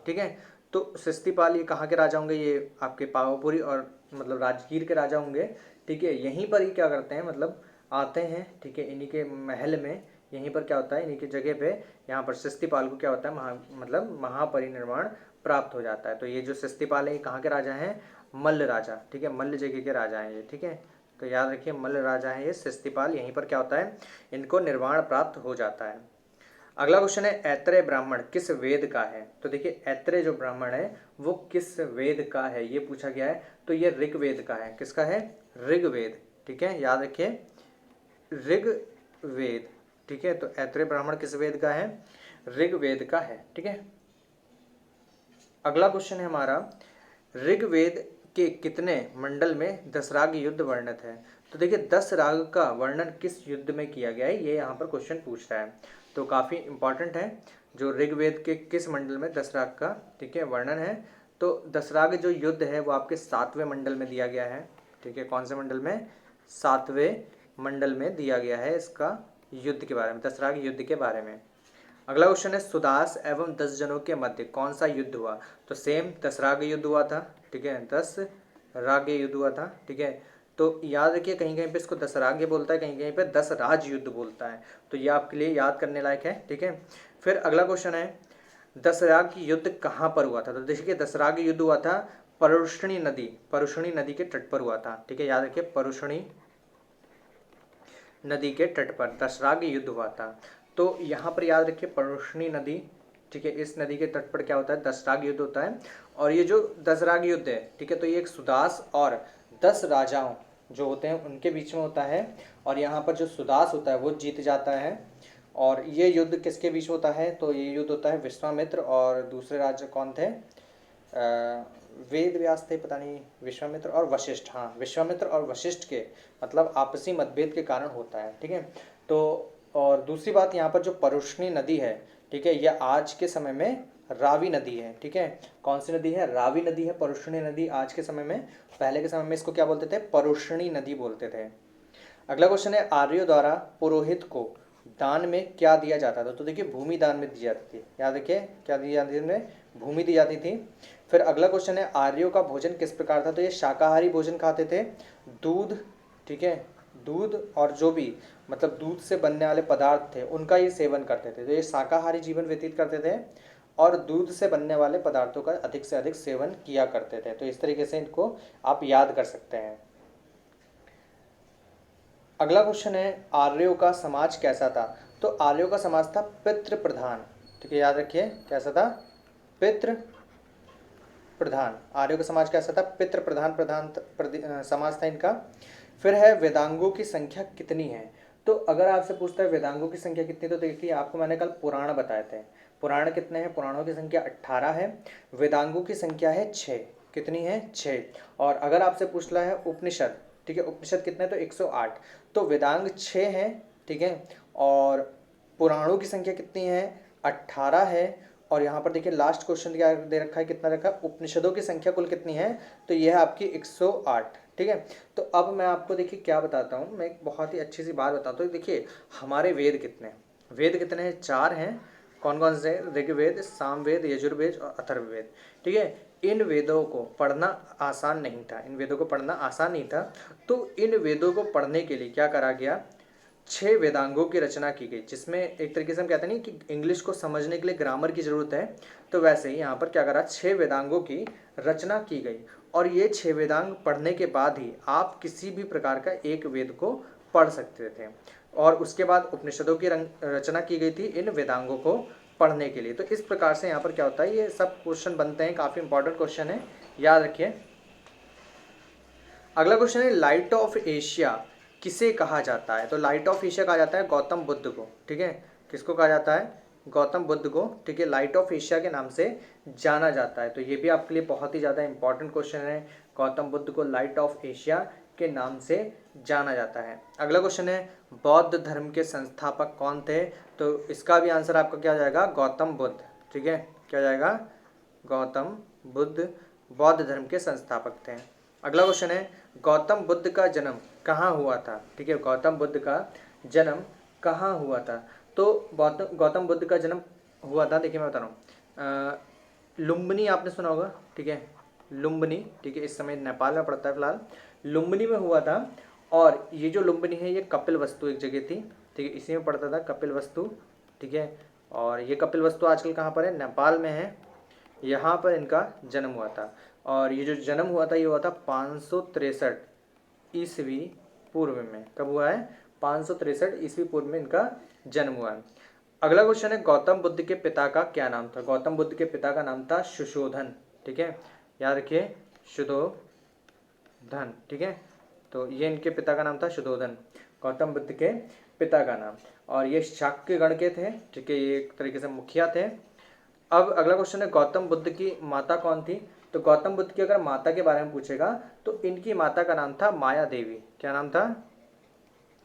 A: ठीक है, तो सृष्टिपाल ये कहाँ के राजा होंगे? ये आपके पावापुरी और मतलब राजगीर के राजा होंगे। ठीक है, यहीं पर ही क्या करते हैं, मतलब आते हैं। ठीक है, इन्हीं के महल में, यहीं पर क्या होता है, इन्हीं की जगह पे यहाँ पर सृष्टिपाल को क्या होता है, मतलब महापरिनिर्वाण प्राप्त हो जाता है। तो ये जो सृष्टिपाल है ये कहाँ के राजा हैं? मल्ल राजा। ठीक है, मल्ल जगह के राजा हैं ये। ठीक है, तो याद रखिए मल्ल राजा है ये शिस्तिपाल, यहीं पर क्या होता है, इनको निर्वाण प्राप्त हो जाता है। अगला क्वेश्चन है ऐत्रेय ब्राह्मण किस वेद का है। तो देखिए ऐत्रेय जो ब्राह्मण है वो किस वेद का है ये पूछा गया है। तो ये ऋग्वेद का है। किसका है? ऋग्वेद। ठीक है, याद रखिए ऋग्वेद। ठीक है, तो ऐत्रेय ब्राह्मण किस वेद का है? ऋग्वेद का है। ठीक है, अगला क्वेश्चन है हमारा ऋग्वेद के कितने मंडल में दशराग युद्ध वर्णित है। तो देखिए 10 राग का वर्णन किस युद्ध में किया गया है, ये यहाँ पर क्वेश्चन पूछ रहा है। तो काफ़ी इंपॉर्टेंट है, जो ऋग्वेद के किस मंडल में दशराग का, ठीक है, वर्णन है। तो दशराग जो युद्ध है वो आपके 7वें मंडल में दिया गया है। ठीक है, कौन से मंडल में? 7वें मंडल में दिया गया है इसका युद्ध के बारे में, दशराग युद्ध के बारे में। अगला क्वेश्चन है सुदास एवं 10 जनों के मध्य कौन सा युद्ध हुआ। तो सेम दशराग युद्ध हुआ था। ठीक है, दशराग युद्ध हुआ था। ठीक है, तो याद रखिए कहीं कहीं पे इसको दशराग बोलता है, कहीं कहीं पे दशराज युद्ध बोलता है। तो ये आपके लिए याद करने लायक है। ठीक है, फिर अगला क्वेश्चन है दशराग युद्ध कहाँ पर हुआ था। तो देखिए दशराग युद्ध हुआ था परुष्णी नदी के तट पर हुआ था। ठीक है, याद रखिए परुष्णी नदी के तट पर दशराग युद्ध हुआ था। तो यहाँ पर याद रखिए परुष्णी नदी, ठीक है, इस नदी के तट पर क्या होता है? दशराग युद्ध होता है। और ये जो दशराग युद्ध है, ठीक है, तो ये एक सुदास और 10 राजाओं जो होते हैं उनके बीच में होता है। और यहाँ पर जो सुदास होता है वो जीत जाता है। और ये युद्ध किसके बीच में होता है? तो ये युद्ध होता है विश्वामित्र और दूसरे राजा कौन थे? वेद व्यास थे, पता नहीं, विश्वामित्र और वशिष्ठ। हाँ, विश्वामित्र और वशिष्ठ के मतलब आपसी मतभेद के कारण होता है। ठीक है, तो और दूसरी बात यहाँ पर जो परुष्णी नदी है, ठीक है, यह आज के समय में रावी नदी है। ठीक है, कौन सी नदी है? रावी नदी है परुष्णी नदी आज के समय में। पहले के समय में इसको क्या बोलते थे? परुष्णी नदी बोलते थे। अगला क्वेश्चन है आर्यों द्वारा पुरोहित को दान में क्या दिया जाता था। तो देखिए भूमि दान में दी जाती थी। याद रखिए क्या दी जाती थी? भूमि दी जाती थी। फिर अगला क्वेश्चन है आर्यों का भोजन किस प्रकार था। तो ये शाकाहारी भोजन खाते थे। दूध, ठीक है, दूध और जो भी मतलब दूध से बनने वाले पदार्थ थे उनका ये सेवन करते थे। तो ये शाकाहारी जीवन व्यतीत करते थे और दूध से बनने वाले पदार्थों का अधिक से अधिक सेवन किया करते थे। तो इस तरीके से इनको आप याद कर सकते हैं। अगला क्वेश्चन है आर्यों का समाज कैसा था। तो आर्यों का समाज था पितृ प्रधान। ठीक है, याद रखिए कैसा था? पितृ प्रधान। आर्यों का समाज कैसा था? पितृ प्रधान समाज था इनका। फिर है वेदांगों की संख्या कितनी है। तो अगर आपसे पूछता है वेदांगों की संख्या कितनी, तो देखिए आपको मैंने कल पुराण बताए थे। पुराण कितने हैं? पुराणों की संख्या 18 है। वेदांगों की संख्या है 6। कितनी है? 6। और अगर आपसे पूछना है उपनिषद, ठीक है, उपनिषद कितने? तो 108। तो वेदांग 6 हैं। ठीक है, और पुराणों की संख्या कितनी है? 18 है। और यहाँ पर देखिए लास्ट क्वेश्चन क्या दे रखा है, कितना रखा है? उपनिषदों की संख्या कुल कितनी है? तो यह है आपकी 108। ठीक है, तो अब मैं आपको देखिए क्या बताता हूँ, मैं एक बहुत ही अच्छी सी बात बताता हूँ। देखिए हमारे वेद कितने हैं? वेद कितने हैं? 4 हैं। कौन कौन से? ऋग्वेद, सामवेद, यजुर्वेद और अथर्ववेद। ठीक है, इन वेदों को पढ़ना आसान नहीं था, इन वेदों को पढ़ना आसान नहीं था। तो इन वेदों को पढ़ने के लिए क्या करा गया? 6 वेदांगों की रचना की गई, जिसमें एक तरीके से हम कहते नहीं कि इंग्लिश को समझने के लिए ग्रामर की जरूरत है, तो वैसे ही यहाँ पर क्या करा? 6 वेदांगों की रचना की गई। और ये 6 वेदांग पढ़ने के बाद ही आप किसी भी प्रकार का एक वेद को पढ़ सकते थे। और उसके बाद उपनिषदों की रचना की गई थी इन वेदांगों को पढ़ने के लिए। तो इस प्रकार से यहाँ पर क्या होता है, ये सब क्वेश्चन बनते हैं, काफ़ी इंपॉर्टेंट क्वेश्चन है, याद रखिए। अगला क्वेश्चन है लाइट ऑफ एशिया किसे कहा जाता है। तो लाइट ऑफ एशिया कहा जाता है गौतम बुद्ध को। ठीक है, किसको कहा जाता है? गौतम बुद्ध को। ठीक है, लाइट ऑफ एशिया के नाम से जाना जाता है। तो ये भी आपके लिए बहुत ही ज़्यादा इंपॉर्टेंट क्वेश्चन है, गौतम बुद्ध को लाइट ऑफ एशिया के नाम से जाना जाता है। अगला क्वेश्चन है बौद्ध धर्म के संस्थापक कौन थे। तो इसका भी आंसर आपका क्या हो जाएगा? गौतम बुद्ध। ठीक है, क्या हो जाएगा? गौतम बुद्ध बौद्ध धर्म के संस्थापक थे। अगला क्वेश्चन है गौतम बुद्ध का जन्म कहाँ हुआ था। ठीक है, गौतम बुद्ध का जन्म कहाँ हुआ था। तो गौतम बुद्ध का जन्म हुआ था, देखिए मैं बता रहा हूँ, लुम्बिनी आपने सुना होगा। ठीक है, लुम्बिनी, ठीक है, इस समय नेपाल में पड़ता है फिलहाल। लुम्बिनी में हुआ था। और ये जो लुम्बिनी है ये कपिल वस्तु एक जगह थी। ठीक है, इसी में पड़ता था कपिल वस्तु। ठीक है, और ये कपिल वस्तु आजकल कहाँ पर है? नेपाल में है। यहाँ पर इनका जन्म हुआ था। और ये जो जन्म हुआ था ये हुआ था 563 ईस्वी पूर्व में। कब हुआ है? 563 ईस्वी पूर्व में इनका जन्म हुआ है। अगला क्वेश्चन है, गौतम बुद्ध के पिता का क्या नाम था? गौतम बुद्ध के पिता का नाम था सुशोधन। ठीक है, याद रखिए, शुद्धोधन। ठीक है, तो ये इनके पिता का नाम था शुद्धोधन, गौतम बुद्ध के पिता का नाम। और ये शाक्य गण के थे। ठीक है, ये एक तरीके से मुखिया थे। अब अगला क्वेश्चन है, गौतम बुद्ध की माता कौन थी? तो गौतम बुद्ध की अगर माता के बारे में पूछेगा तो इनकी माता का नाम था माया देवी। क्या नाम था?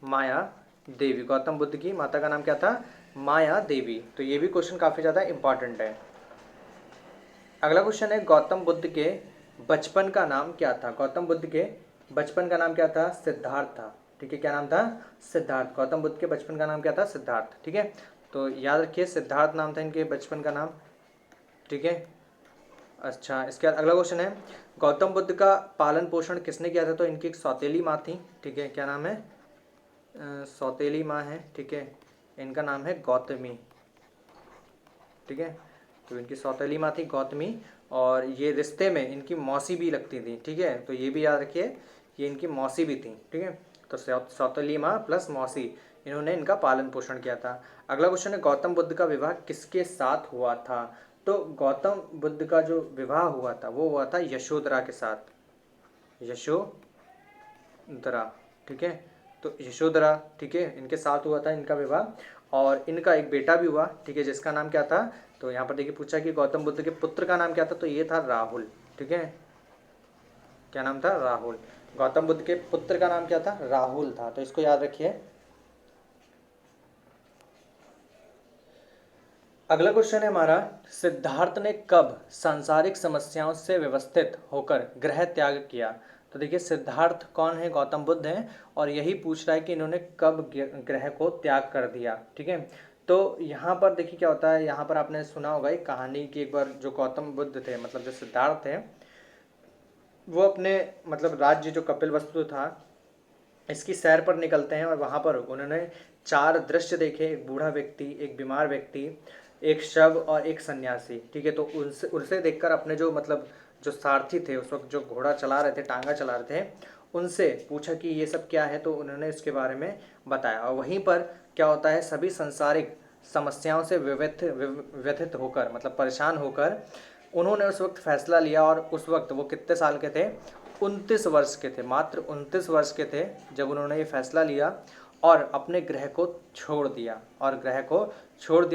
A: माया देवी। गौतम बुद्ध की माता का नाम क्या था? माया देवी। तो ये भी क्वेश्चन काफ़ी ज़्यादा इंपॉर्टेंट है। अगला क्वेश्चन है, गौतम बुद्ध के बचपन का नाम क्या था? गौतम बुद्ध के बचपन का नाम क्या था? सिद्धार्थ था। ठीक है, क्या नाम था? सिद्धार्थ। गौतम बुद्ध के बचपन का नाम क्या था? सिद्धार्थ। ठीक है, तो याद रखिए, सिद्धार्थ नाम था इनके बचपन का नाम। ठीक है, अच्छा, इसके बाद अगला क्वेश्चन है, गौतम बुद्ध का पालन पोषण किसने किया था? तो इनकी एक सौतेली माँ थी। ठीक है, क्या नाम है? सौतेली माँ है। ठीक है, इनका नाम है गौतमी। ठीक है, तो इनकी सौतेली माँ थी गौतमी, और ये रिश्ते में इनकी मौसी भी लगती थी। ठीक है, तो ये भी याद रखिए, ये इनकी मौसी भी थी। ठीक है, तो सौतेली माँ प्लस मौसी, इन्होंने इनका पालन पोषण किया था। अगला क्वेश्चन है, गौतम बुद्ध का विवाह किसके साथ हुआ था? तो गौतम बुद्ध का जो विवाह हुआ था वो हुआ था यशोधरा के साथ। यशोधरा। ठीक है, तो यशोधरा, ठीक है, इनके साथ हुआ था इनका विवाह, और इनका एक बेटा भी हुआ। ठीक है, जिसका नाम क्या था? तो यहाँ पर देखिए पूछा कि गौतम बुद्ध के पुत्र का नाम क्या था? तो ये था राहुल। ठीक है, क्या नाम था? राहुल। गौतम बुद्ध के पुत्र का नाम क्या था? राहुल था। तो इसको याद रखिए। अगला क्वेश्चन है हमारा, सिद्धार्थ ने कब सांसारिक समस्याओं से व्यवस्थित होकर गृह त्याग किया? तो देखिए, सिद्धार्थ कौन है? गौतम बुद्ध हैं, और यही पूछ रहा है कि इन्होंने कब ग्रह को त्याग कर दिया। ठीक है, तो यहाँ पर देखिए क्या होता है, यहाँ पर आपने सुना होगा एक कहानी की, एक बार जो गौतम बुद्ध थे, मतलब जो सिद्धार्थ थे, वो अपने मतलब राज्य जो कपिलवस्तु था इसकी सैर पर निकलते हैं, और वहाँ पर उन्होंने 4 दृश्य देखे। एक बूढ़ा व्यक्ति, एक बीमार व्यक्ति, एक शव और एक सन्यासी। ठीक है, तो उनसे उनसे देखकर अपने जो मतलब जो सारथी थे उस वक्त, जो घोड़ा चला रहे थे, टांगा चला रहे थे, उनसे पूछा कि ये सब क्या है? तो उन्होंने इसके बारे में बताया। और वहीं पर क्या होता है, सभी सांसारिक समस्याओं से व्यथित होकर, मतलब परेशान होकर, उन्होंने उस वक्त फैसला लिया। और उस वक्त वो कितने साल के थे? 29 वर्ष के थे, मात्र 29 वर्ष के थे जब उन्होंने ये फैसला लिया और अपने ग्रह को छोड़ दिया।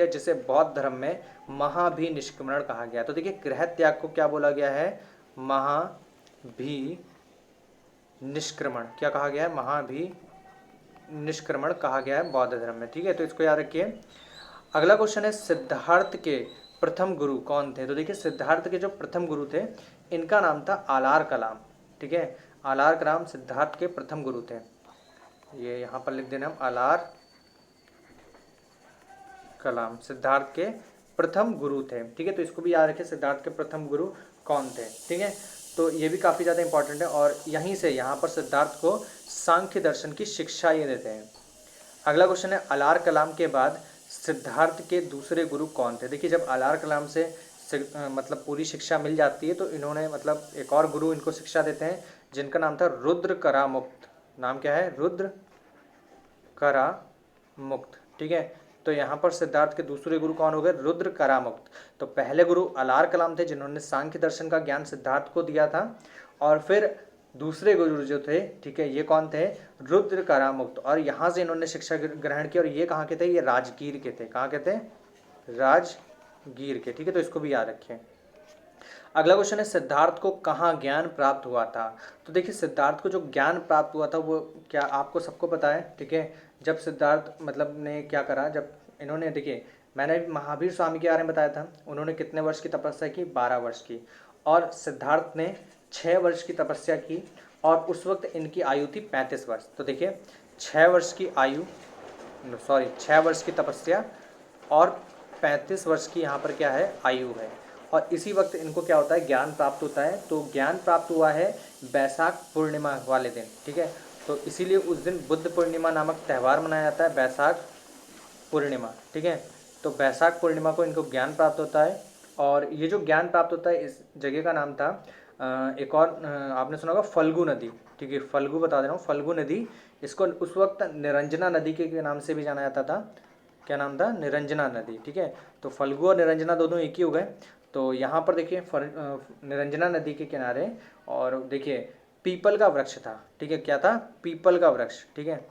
A: जिसे बौद्ध धर्म में महाभिनिष्क्रमण कहा गया। तो देखिए, गृह त्याग को क्या बोला गया है? महाभिनिष्क्रमण। क्या कहा गया है? महाभिनिष्क्रमण कहा गया है बौद्ध धर्म में। ठीक है, तो इसको याद रखिए। अगला क्वेश्चन है, सिद्धार्थ के प्रथम गुरु कौन थे? तो देखिए, सिद्धार्थ के जो प्रथम गुरु थे इनका नाम था आलार कलाम। ठीक है, आलार कलाम सिद्धार्थ के प्रथम गुरु थे। ये यहाँ पर लिख देना हम, आलार कलाम सिद्धार्थ के प्रथम गुरु थे। ठीक है, तो इसको भी याद रखिए, सिद्धार्थ के प्रथम गुरु कौन थे। ठीक है, तो ये भी काफ़ी ज़्यादा इंपॉर्टेंट है, और यहीं से यहाँ पर सिद्धार्थ को सांख्य दर्शन की शिक्षा ये देते हैं। अगला क्वेश्चन है, आलार कलाम के बाद सिद्धार्थ के दूसरे गुरु कौन थे? देखिए, जब आलार कलाम से मतलब पूरी शिक्षा मिल जाती है तो इन्होंने मतलब एक और गुरु इनको शिक्षा देते हैं, जिनका नाम था रुद्र करामुक्त। नाम क्या है? रुद्र करामुक्त। ठीक है, तो यहाँ पर सिद्धार्थ के दूसरे गुरु कौन हो गए? रुद्र करामुक्त। तो पहले गुरु आलार कलाम थे, जिन्होंने सांख्य दर्शन का ज्ञान सिद्धार्थ को दिया था, और फिर दूसरे गुरु जो थे, ठीक है, ये कौन थे? रुद्र करामुक्त। और यहाँ से इन्होंने शिक्षा ग्रहण की, और ये कहाँ के थे? ये राजगीर के थे। कहाँ के थे? राजगीर के। ठीक है, तो इसको भी याद रखें। अगला क्वेश्चन है, सिद्धार्थ को कहाँ ज्ञान प्राप्त हुआ था? तो देखिए, सिद्धार्थ को जो ज्ञान प्राप्त हुआ था वो क्या आपको सबको पता है? ठीक है, जब सिद्धार्थ मतलब ने क्या करा, जब इन्होंने, देखिए मैंने महावीर स्वामी के बारे में बताया था, उन्होंने कितने वर्ष की तपस्या की? 12 वर्ष की। और सिद्धार्थ ने 6 वर्ष की तपस्या की, और उस वक्त इनकी आयु थी 35 वर्ष। तो देखिए, 6 वर्ष की आयु, 6 वर्ष की तपस्या और 35 वर्ष की यहाँ पर क्या है? आयु है। और इसी वक्त इनको क्या होता है? ज्ञान प्राप्त होता है। तो ज्ञान प्राप्त हुआ है बैसाख पूर्णिमा वाले दिन। ठीक है, तो इसीलिए उस दिन बुद्ध पूर्णिमा नामक त्यौहार मनाया जाता है, बैसाख पूर्णिमा। ठीक है, तो बैसाख पूर्णिमा को इनको ज्ञान प्राप्त होता है, और ये जो ज्ञान प्राप्त होता है इस जगह का नाम था एक और आपने सुना होगा फल्गु नदी, ठीक है, फल्गु बता दे रहा हूँ, फल्गु नदी, इसको उस वक्त निरंजना नदी के नाम से भी जाना जाता था। क्या नाम था? निरंजना नदी, ठीक है। तो फल्गु और निरंजना दोनों एक ही हो गए। तो यहाँ पर देखिए निरंजना नदी के किनारे, और देखिए पीपल का वृक्ष था, ठीक है, क्या था? पीपल का वृक्ष, ठीक है।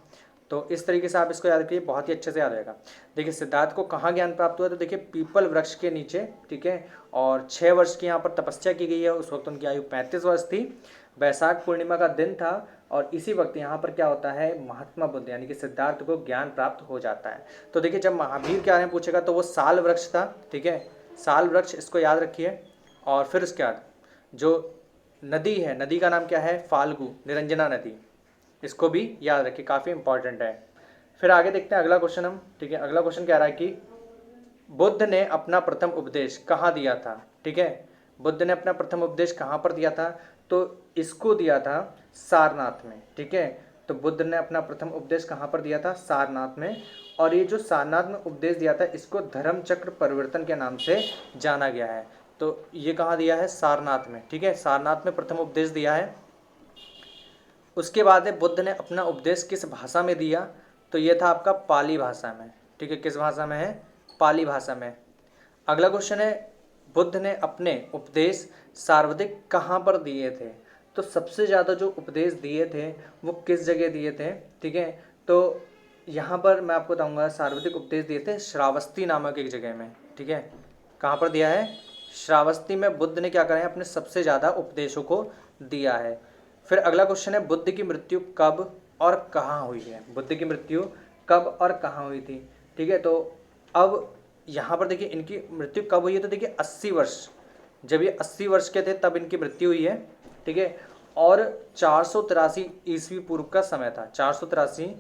A: तो इस तरीके से आप इसको याद रखिए, बहुत ही अच्छे से याद रहेगा। देखिए सिद्धार्थ को कहाँ ज्ञान प्राप्त हुआ? तो देखिए पीपल वृक्ष के नीचे, ठीक है। और 6 वर्ष की यहाँ पर तपस्या की गई है। उस वक्त उनकी आयु 35 वर्ष थी। वैशाख पूर्णिमा का दिन था, और इसी वक्त यहाँ पर क्या होता है? महात्मा बुद्ध यानी कि सिद्धार्थ को ज्ञान प्राप्त हो जाता है। तो देखिए जब महावीर के बारे में पूछेगा तो वो साल वृक्ष था, ठीक है, साल वृक्ष, इसको याद रखिए। और फिर उसके बाद जो नदी है, नदी का नाम क्या है? फाल्गु, निरंजना नदी, इसको भी याद रखिए, काफ़ी इंपॉर्टेंट है। फिर आगे देखते हैं अगला क्वेश्चन हम, ठीक है। अगला क्वेश्चन कह रहा है कि बुद्ध ने अपना प्रथम उपदेश कहाँ दिया था, ठीक है। बुद्ध ने अपना प्रथम उपदेश कहाँ पर दिया था? तो इसको दिया था सारनाथ में, ठीक है। तो बुद्ध ने अपना प्रथम उपदेश कहाँ पर दिया था? सारनाथ में। और ये जो सारनाथ में उपदेश दिया था, इसको धर्म चक्र परिवर्तन के नाम से जाना गया है। तो ये कहाँ दिया है? सारनाथ में, ठीक है, सारनाथ में प्रथम उपदेश दिया है। उसके बाद है बुद्ध ने अपना उपदेश किस भाषा में दिया? तो ये था आपका पाली भाषा में, ठीक है। किस भाषा में है? पाली भाषा में। अगला क्वेश्चन है बुद्ध ने अपने उपदेश सर्वाधिक कहाँ पर दिए थे? तो सबसे ज़्यादा जो उपदेश दिए थे वो किस जगह दिए थे, ठीक है। तो यहाँ पर मैं आपको बताऊँगा, सर्वाधिक उपदेश दिए थे श्रावस्ती नामक एक जगह में, ठीक है। कहाँ पर दिया है? श्रावस्ती में बुद्ध ने क्या करा है? अपने सबसे ज़्यादा उपदेशों को दिया है। फिर अगला क्वेश्चन है बुद्ध की मृत्यु कब और कहाँ हुई है? बुद्ध की मृत्यु कब और कहाँ हुई थी, ठीक है। तो अब यहाँ पर देखिए इनकी मृत्यु कब हुई है? तो देखिए 80 वर्ष, जब ये 80 वर्ष के थे तब इनकी मृत्यु हुई है, ठीक है। और 483 ईस्वी पूर्व का समय था, 483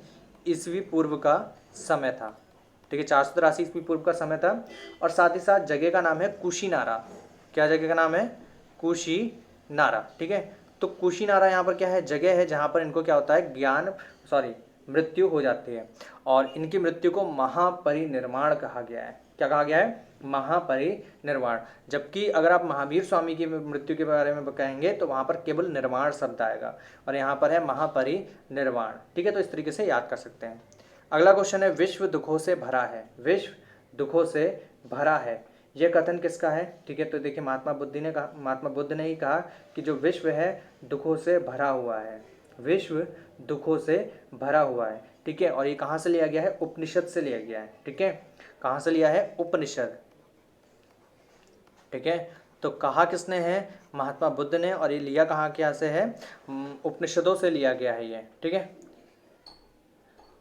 A: ईस्वी पूर्व का समय था, ठीक है, 483 ईस्वी पूर्व का समय था। और साथ ही साथ जगह का नाम है कुशीनारा। क्या जगह का नाम है? कुशीनारा, ठीक है। तो कुशीनारा यहाँ पर क्या है? जगह है जहाँ पर इनको क्या होता है? मृत्यु हो जाती है। और इनकी मृत्यु को महापरिनिर्वाण कहा गया है। क्या कहा गया है? महापरिनिर्वाण। जबकि अगर आप महावीर स्वामी की मृत्यु के बारे में कहेंगे तो वहाँ पर केवल निर्वाण शब्द आएगा, और यहाँ पर है महापरिनिर्वाण, ठीक है। तो इस तरीके से याद कर सकते हैं। अगला क्वेश्चन है विश्व दुखों से भरा है। विश्व दुखों से भरा है, यह कथन किसका है? ठीक है, तो देखिए महात्मा बुद्ध ने ही कहा कि जो विश्व है दुखों से भरा हुआ है, विश्व दुखों से भरा हुआ है, ठीक है। और ये कहाँ से लिया गया है? उपनिषद से लिया गया है, ठीक है। कहाँ से लिया है? उपनिषद, ठीक है। तो कहा किसने है? महात्मा बुद्ध ने। और ये लिया कहाँ क्या से है? उपनिषदों से लिया गया है ये, ठीक है।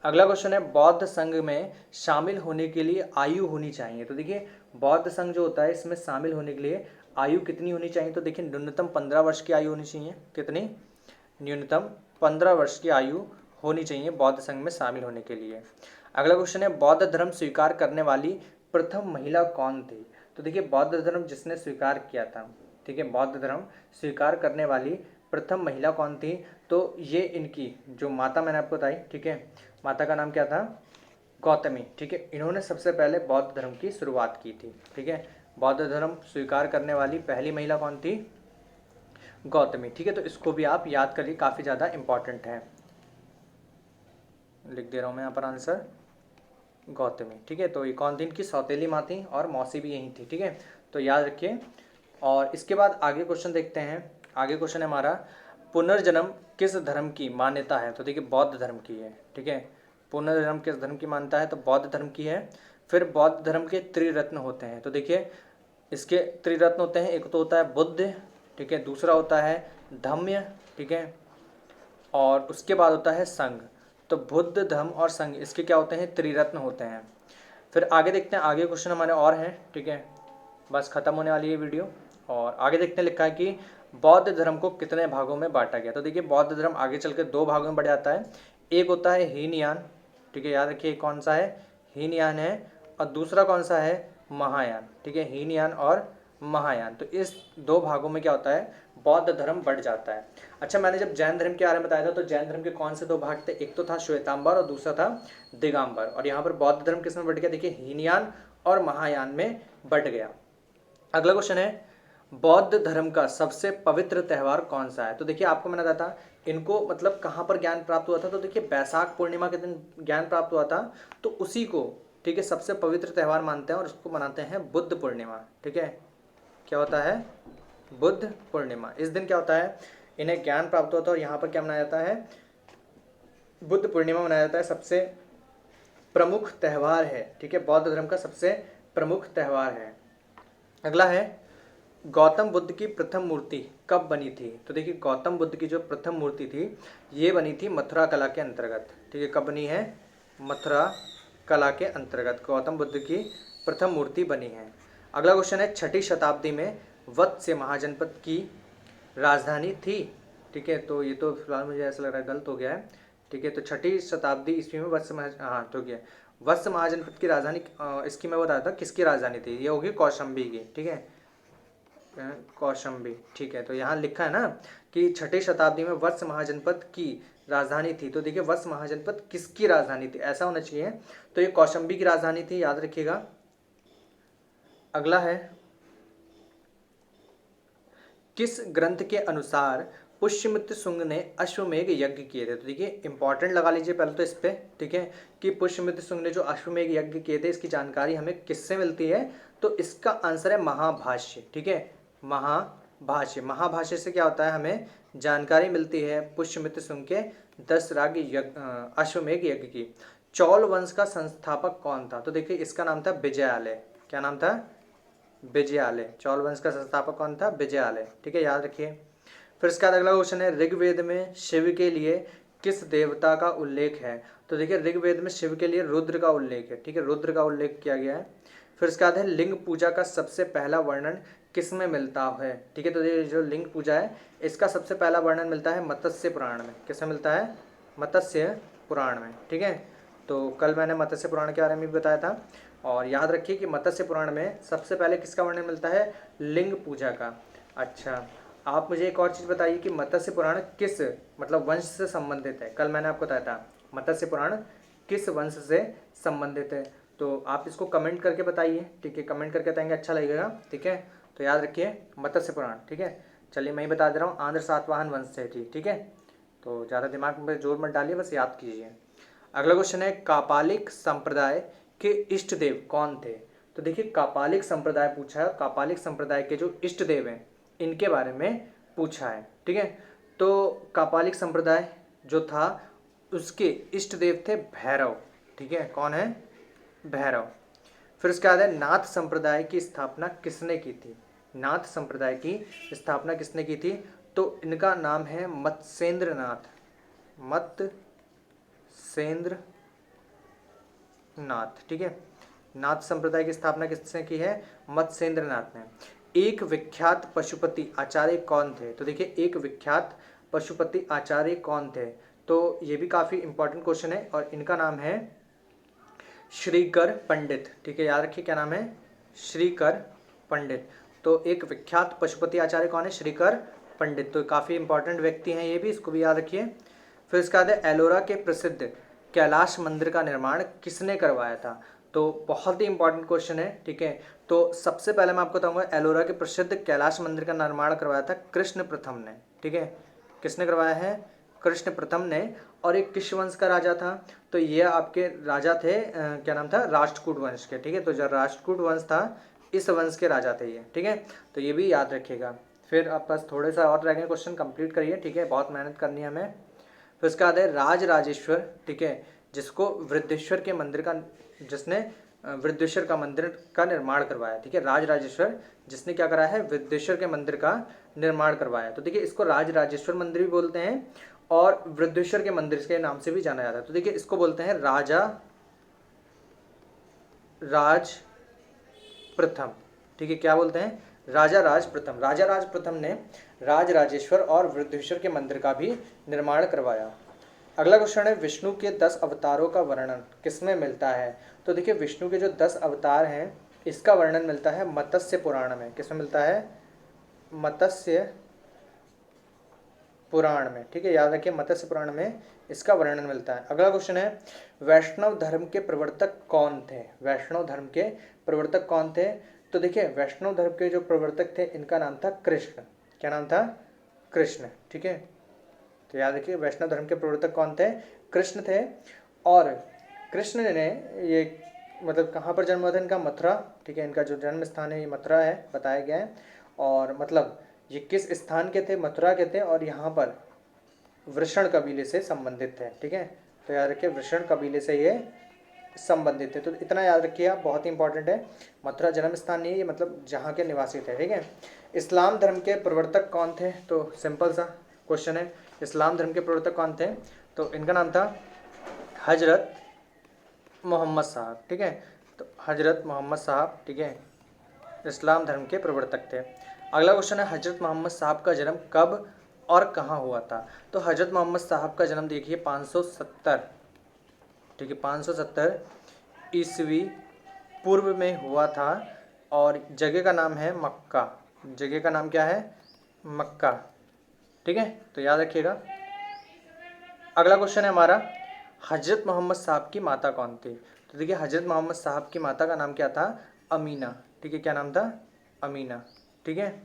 A: अगला क्वेश्चन है बौद्ध संघ में शामिल होने के लिए आयु होनी चाहिए। तो देखिए बौद्ध संघ जो होता है इसमें शामिल होने के लिए आयु कितनी होनी चाहिए? तो देखिए न्यूनतम 15 वर्ष की आयु होनी चाहिए। कितनी? न्यूनतम 15 वर्ष की आयु होनी चाहिए बौद्ध संघ में शामिल होने के लिए। अगला क्वेश्चन है बौद्ध धर्म स्वीकार करने वाली प्रथम महिला कौन थी? तो देखिए बौद्ध धर्म जिसने स्वीकार किया था, ठीक है, बौद्ध धर्म स्वीकार करने वाली प्रथम महिला कौन थी? तो ये इनकी जो माता मैंने आपको बताई, ठीक है, माता का नाम क्या था? गौतमी, ठीक है। इन्होंने सबसे पहले बौद्ध धर्म की शुरुआत की थी, ठीक है। बौद्ध धर्म स्वीकार करने वाली पहली महिला कौन थी? गौतमी, ठीक है। तो इसको भी आप याद करिए, काफ़ी ज़्यादा इंपॉर्टेंट है। लिख दे रहा हूँ मैं यहाँ पर आंसर, गौतमी, ठीक है। तो ये कौन थी? इनकी सौतेली माँ थी और मौसी भी यही थी, ठीक है। तो याद रखिए। और इसके बाद आगे क्वेश्चन देखते हैं। आगे क्वेश्चन है हमारा पुनर्जन्म किस धर्म की मान्यता है? तो देखिए बौद्ध धर्म की है, ठीक है। पुनर्जन्म किस धर्म की मान्यता है? तो बौद्ध धर्म की है। फिर बौद्ध धर्म के त्रिरत्न होते हैं। तो देखिए इसके त्रिरत्न होते हैं, एक तो होता है बुद्ध, ठीक है, दूसरा होता है धम्म, ठीक है, और उसके बाद होता है संघ। तो बुद्ध, धम्म और संघ इसके क्या होते हैं? त्रिरत्न होते हैं। फिर आगे देखते हैं, आगे क्वेश्चन हमारे और हैं, ठीक है। बस खत्म होने वाली है वीडियो। और आगे देखते हैं, लिखा है कि बौद्ध धर्म को कितने भागों में बांटा गया? तो देखिए बौद्ध धर्म आगे चल के 2 भागों में बढ़ जाता है। एक होता है हीनयान, ठीक है, याद रखिए कौन सा है? हीनयान है। और दूसरा कौन सा है? महायान, ठीक है, हीनयान और महायान। तो इस 2 भागों में क्या होता है? बौद्ध धर्म बढ़ जाता है। अच्छा, मैंने जब जैन धर्म के बारे में बताया था तो जैन धर्म के कौन से 2 भाग थे? एक तो था श्वेतांबर और दूसरा था दिगंबर। और यहाँ पर बौद्ध धर्म किस में बढ़ गया? देखिए हीनयान और महायान में बढ़ गया। अगला क्वेश्चन है बौद्ध धर्म का सबसे पवित्र त्यौहार कौन सा है? तो देखिए आपको मैंने बताया था इनको मतलब कहाँ पर ज्ञान प्राप्त हुआ था, तो देखिए बैसाख पूर्णिमा के दिन ज्ञान प्राप्त हुआ था, तो उसी को ठीक है सबसे पवित्र त्यौहार मानते हैं और उसको मनाते हैं बुद्ध पूर्णिमा। ठीक है, क्या होता है? बुद्ध पूर्णिमा। इस दिन क्या होता है, इन्हें ज्ञान प्राप्त होता है और यहाँ पर क्या मनाया जाता है? बुद्ध पूर्णिमा मनाया जाता है, सबसे प्रमुख त्यौहार है। ठीक है, बौद्ध धर्म का सबसे प्रमुख त्यौहार है। अगला है गौतम बुद्ध की प्रथम मूर्ति कब बनी थी? तो देखिए गौतम बुद्ध की जो प्रथम मूर्ति थी ये बनी थी मथुरा कला के अंतर्गत। ठीक है, कब बनी है? मथुरा कला के अंतर्गत गौतम बुद्ध की प्रथम मूर्ति बनी है। अगला क्वेश्चन है छठी शताब्दी में वत्स महाजनपद की राजधानी थी। ठीक है, तो ये तो फिलहाल मुझे ऐसा लग रहा है गलत हो गया है। ठीक है, तो छठी शताब्दी ईस्वी में हाँ तो गया वत्स महाजनपद की राजधानी इसकी मैं बता था किसकी राजधानी थी, ये होगी कौशंबी की। ठीक है, कौशंबी। ठीक है, तो यहाँ लिखा है ना कि छठी शताब्दी में वत्स महाजनपद की राजधानी थी, तो देखिए वत्स महाजनपद किसकी राजधानी थी ऐसा होना चाहिए, तो ये कौशंबी की राजधानी थी, याद रखिएगा। अगला है किस ग्रंथ के अनुसार पुष्यमित्र शुंग ने अश्वमेघ यज्ञ किए थे? तो देखिए इंपॉर्टेंट लगा लीजिए पहले तो इस पे। ठीक है, कि पुष्यमित्र शुंग ने जो अश्वमेघ यज्ञ किए थे इसकी जानकारी हमें किससे मिलती है? तो इसका आंसर है महाभाष्य। ठीक है, महाभाष्य। महाभाष्य से क्या होता है, हमें जानकारी मिलती है पुष्यमित्र शुंग के 10 राग अश्वमेघ यज्ञ की। चौल वंश का संस्थापक कौन था? तो देखिए इसका नाम था विजयालय। क्या नाम था? विजयालय। चौल वंश का संस्थापक कौन था? विजयालय। ठीक है, याद रखिए। फिर इसके बाद अगला क्वेश्चन है ऋग्वेद में शिव के लिए किस देवता का उल्लेख है? तो देखिए ऋग्वेद में शिव के लिए रुद्र का उल्लेख है। ठीक है, रुद्र का उल्लेख किया गया है। फिर इसके बाद है लिंग पूजा का सबसे पहला वर्णन किस में मिलता है? ठीक है, तो ये जो लिंग पूजा है इसका सबसे पहला वर्णन मिलता है मत्स्य पुराण में। किसमें मिलता है? मत्स्य पुराण में। ठीक है, तो कल मैंने मत्स्य पुराण के बारे में भी बताया था, और याद रखिए कि मत्स्य पुराण में सबसे पहले किसका वर्णन मिलता है? लिंग पूजा का। अच्छा, आप मुझे एक और चीज़ बताइए कि मत्स्य पुराण किस मतलब वंश से संबंधित है? कल मैंने आपको बताया था मत्स्य पुराण किस वंश से संबंधित है, तो आप इसको कमेंट करके बताइए। ठीक है, कमेंट करके बताएंगे अच्छा लगेगा। ठीक है, तो याद रखिए मत्स्य पुराण। ठीक है, चलिए मैं ही बता दे रहा हूँ, आंध्र सातवाहन वंश से थी। ठीक है, तो ज़्यादा दिमाग में जोर मत डालिए, बस याद कीजिए। अगला क्वेश्चन है कापालिक संप्रदाय के इष्ट देव कौन थे? तो देखिए कापालिक संप्रदाय पूछा है, कापालिक संप्रदाय के जो इष्ट देव हैं इनके बारे में पूछा है। ठीक है, तो कापालिक संप्रदाय जो था उसके इष्ट देव थे भैरव। ठीक है, कौन है? भैरव। फिर उसके बाद है नाथ संप्रदाय की स्थापना किसने की थी? नाथ संप्रदाय की स्थापना किसने की थी? तो इनका नाम है मत्स्येंद्र नाथ। मत्स्येंद्र नाथ। ठीक है, नाथ संप्रदाय की स्थापना किसने की है? मत्स्येंद्र नाथ ने। एक विख्यात पशुपति आचार्य कौन थे? तो देखिए एक विख्यात पशुपति आचार्य कौन थे? तो ये भी काफ़ी इंपॉर्टेंट क्वेश्चन है और इनका नाम है श्रीकर पंडित। ठीक है, याद रखिए क्या नाम है? श्रीकर पंडित। तो एक विख्यात पशुपति आचार्य कौन है? श्रीकर पंडित। तो काफ़ी इंपॉर्टेंट व्यक्ति हैं ये भी, इसको भी याद रखिए। फिर इसके बाद एलोरा के प्रसिद्ध कैलाश मंदिर का निर्माण किसने करवाया था? तो बहुत ही इंपॉर्टेंट क्वेश्चन है। ठीक है, तो सबसे पहले मैं आपको बताऊंगा एलोरा के प्रसिद्ध कैलाश मंदिर का निर्माण करवाया था कृष्ण प्रथम ने। ठीक है, किसने करवाया है? कृष्ण प्रथम ने। और एक किस वंश का राजा था? तो ये आपके राजा थे क्या नाम था? राष्ट्रकूट वंश के। ठीक है, तो जो राष्ट्रकूट वंश था इस वंश के राजा थे ये। ठीक है, तो ये भी याद रखिएगा। फिर आप बस थोड़े सा और रह गए क्वेश्चन कंप्लीट करिए। ठीक है, बहुत मेहनत करनी है हमें। फिर उसके बाद है राज राजेश्वर। ठीक है, जिसको वृद्धेश्वर के मंदिर का जिसने वृद्धेश्वर का मंदिर का निर्माण करवाया। ठीक है, राज राजेश्वर जिसने क्या करा है? वृद्धेश्वर के मंदिर का निर्माण करवाया। तो देखिए इसको राज राजेश्वर मंदिर भी बोलते हैं और वृद्धेश्वर के मंदिर के नाम से भी जाना जाता है। तो देखिए इसको बोलते हैं राजा राज प्रथम। ठीक है, क्या बोलते हैं? राजा राज प्रथम। राजा राज प्रथम ने राज राजेश्वर और वृद्धेश्वर के मंदिर का भी निर्माण करवाया। अगला क्वेश्चन है विष्णु के 10 अवतारों का वर्णन किसमें मिलता है? तो देखिए विष्णु के जो 10 अवतार हैं इसका वर्णन मिलता है मत्स्य पुराण में। किसमें मिलता है? मत्स्य पुराण में। ठीक है, याद रखिए मत्स्य पुराण में इसका वर्णन मिलता है। अगला क्वेश्चन है वैष्णव धर्म के प्रवर्तक कौन थे? वैष्णव धर्म के प्रवर्तक कौन थे? तो देखिए वैष्णव धर्म के जो प्रवर्तक थे इनका नाम था कृष्ण। क्या नाम था? कृष्ण। ठीक है, तो याद रखिए वैष्णव धर्म के प्रवर्तक कौन थे? कृष्ण थे। और कृष्ण ने ये मतलब कहाँ पर जन्म हुआ था इनका? मथुरा। ठीक है, इनका जो जन्म स्थान है ये मथुरा है, बताया गया है। और मतलब ये किस स्थान के थे? मथुरा के थे। और यहाँ पर वृषण कबीले से संबंधित थे। ठीक है, तो याद रखिए वृषण कबीले से ये संबंधित थे। तो इतना याद रखिए आप, बहुत ही इंपॉर्टेंट है। मथुरा जन्म स्थान नहीं है ये, मतलब जहाँ के निवासी थे। ठीक है, इस्लाम धर्म के प्रवर्तक कौन थे? तो सिंपल सा क्वेश्चन है, इस्लाम धर्म के प्रवर्तक कौन थे? तो इनका नाम था हजरत मोहम्मद साहब। ठीक है, तो हजरत मोहम्मद साहब, ठीक है, इस्लाम धर्म के प्रवर्तक थे। अगला क्वेश्चन है, हजरत मोहम्मद साहब का जन्म कब और कहाँ हुआ था? तो हजरत मोहम्मद साहब का जन्म देखिए 570, ठीक है, 570 ईस्वी पूर्व में हुआ था। और जगह का नाम है मक्का। जगह का नाम क्या है? मक्का। ठीक है, तो याद रखिएगा। अगला क्वेश्चन है हमारा, हजरत मोहम्मद साहब की माता कौन थी? तो देखिए हजरत मोहम्मद साहब की माता का नाम क्या था? अमीना। ठीक है, क्या नाम था? अमीना। ठीक है,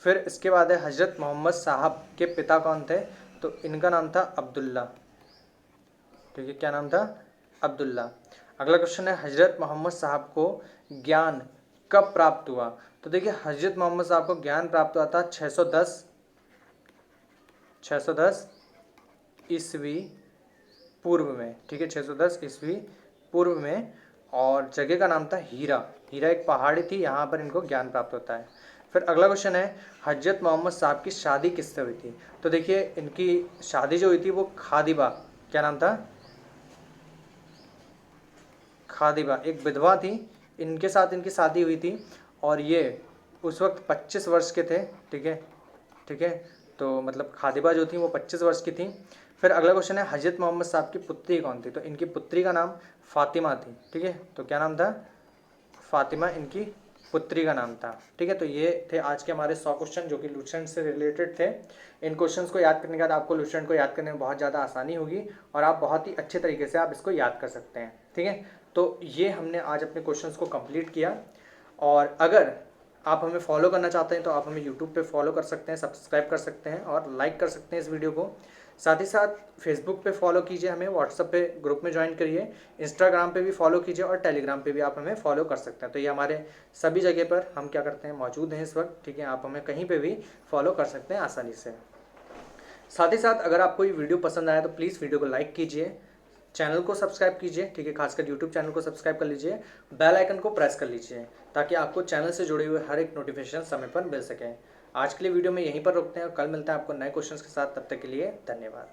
A: फिर इसके बाद है हजरत मोहम्मद साहब के पिता कौन थे? तो इनका नाम था अब्दुल्ला। ठीक है, क्या नाम था? अब्दुल्ला। अगला क्वेश्चन है, हजरत मोहम्मद साहब को ज्ञान कब प्राप्त हुआ? तो देखिए हजरत मोहम्मद साहब को ज्ञान प्राप्त हुआ था 610 ईस्वी पूर्व में। ठीक है, 610 ईस्वी पूर्व में। और जगह का नाम था हीरा। हीरा एक पहाड़ी थी, यहाँ पर इनको ज्ञान प्राप्त होता है। फिर अगला क्वेश्चन है, हजरत मोहम्मद साहब की शादी किससे हुई थी? तो देखिए इनकी शादी जो हुई थी वो खादिबा, क्या नाम था? खादिबा एक विधवा थी, इनके साथ इनकी शादी हुई थी। और ये उस वक्त 25 वर्ष के थे। ठीक है, ठीक है, तो मतलब खादिबा जो थी वो 25 वर्ष की थी। फिर अगला क्वेश्चन है, हजरत मोहम्मद साहब की पुत्री कौन थी? तो इनकी पुत्री का नाम फातिमा थी। ठीक है, तो क्या नाम था? फातिमा इनकी पुत्री का नाम था। ठीक है, तो ये थे आज के हमारे 100 क्वेश्चन जो कि लुसेंट से रिलेटेड थे। इन क्वेश्चंस को याद करने के बाद आपको लुसेंट को याद करने में बहुत ज़्यादा आसानी होगी और आप बहुत ही अच्छे तरीके से आप इसको याद कर सकते हैं। ठीक है, तो ये हमने आज अपने क्वेश्चंस को कंप्लीट किया। और अगर आप हमें फॉलो करना चाहते हैं तो आप हमें यूट्यूब पे फॉलो कर सकते हैं, सब्सक्राइब कर सकते हैं और लाइक कर सकते हैं इस वीडियो को। साथ ही साथ फेसबुक पे फॉलो कीजिए हमें, व्हाट्सएप पे ग्रुप में ज्वाइन करिए, इंस्टाग्राम पे भी फॉलो कीजिए और टेलीग्राम पे भी आप हमें फॉलो कर सकते हैं। तो ये हमारे सभी जगह पर हम क्या करते हैं, मौजूद हैं इस वक्त। ठीक है, आप हमें कहीं पर भी फॉलो कर सकते हैं आसानी से। साथ ही साथ अगर आपको ये वीडियो पसंद आया तो प्लीज़ वीडियो को लाइक कीजिए, चैनल को सब्सक्राइब कीजिए। ठीक है, खासकर यूट्यूब चैनल को सब्सक्राइब कर लीजिए, बेल आइकन को प्रेस कर लीजिए ताकि आपको चैनल से जुड़े हुए हर एक नोटिफिकेशन समय पर मिल सके। आज के लिए वीडियो में यहीं पर रुकते हैं और कल मिलते हैं आपको नए क्वेश्चंस के साथ। तब तक के लिए धन्यवाद।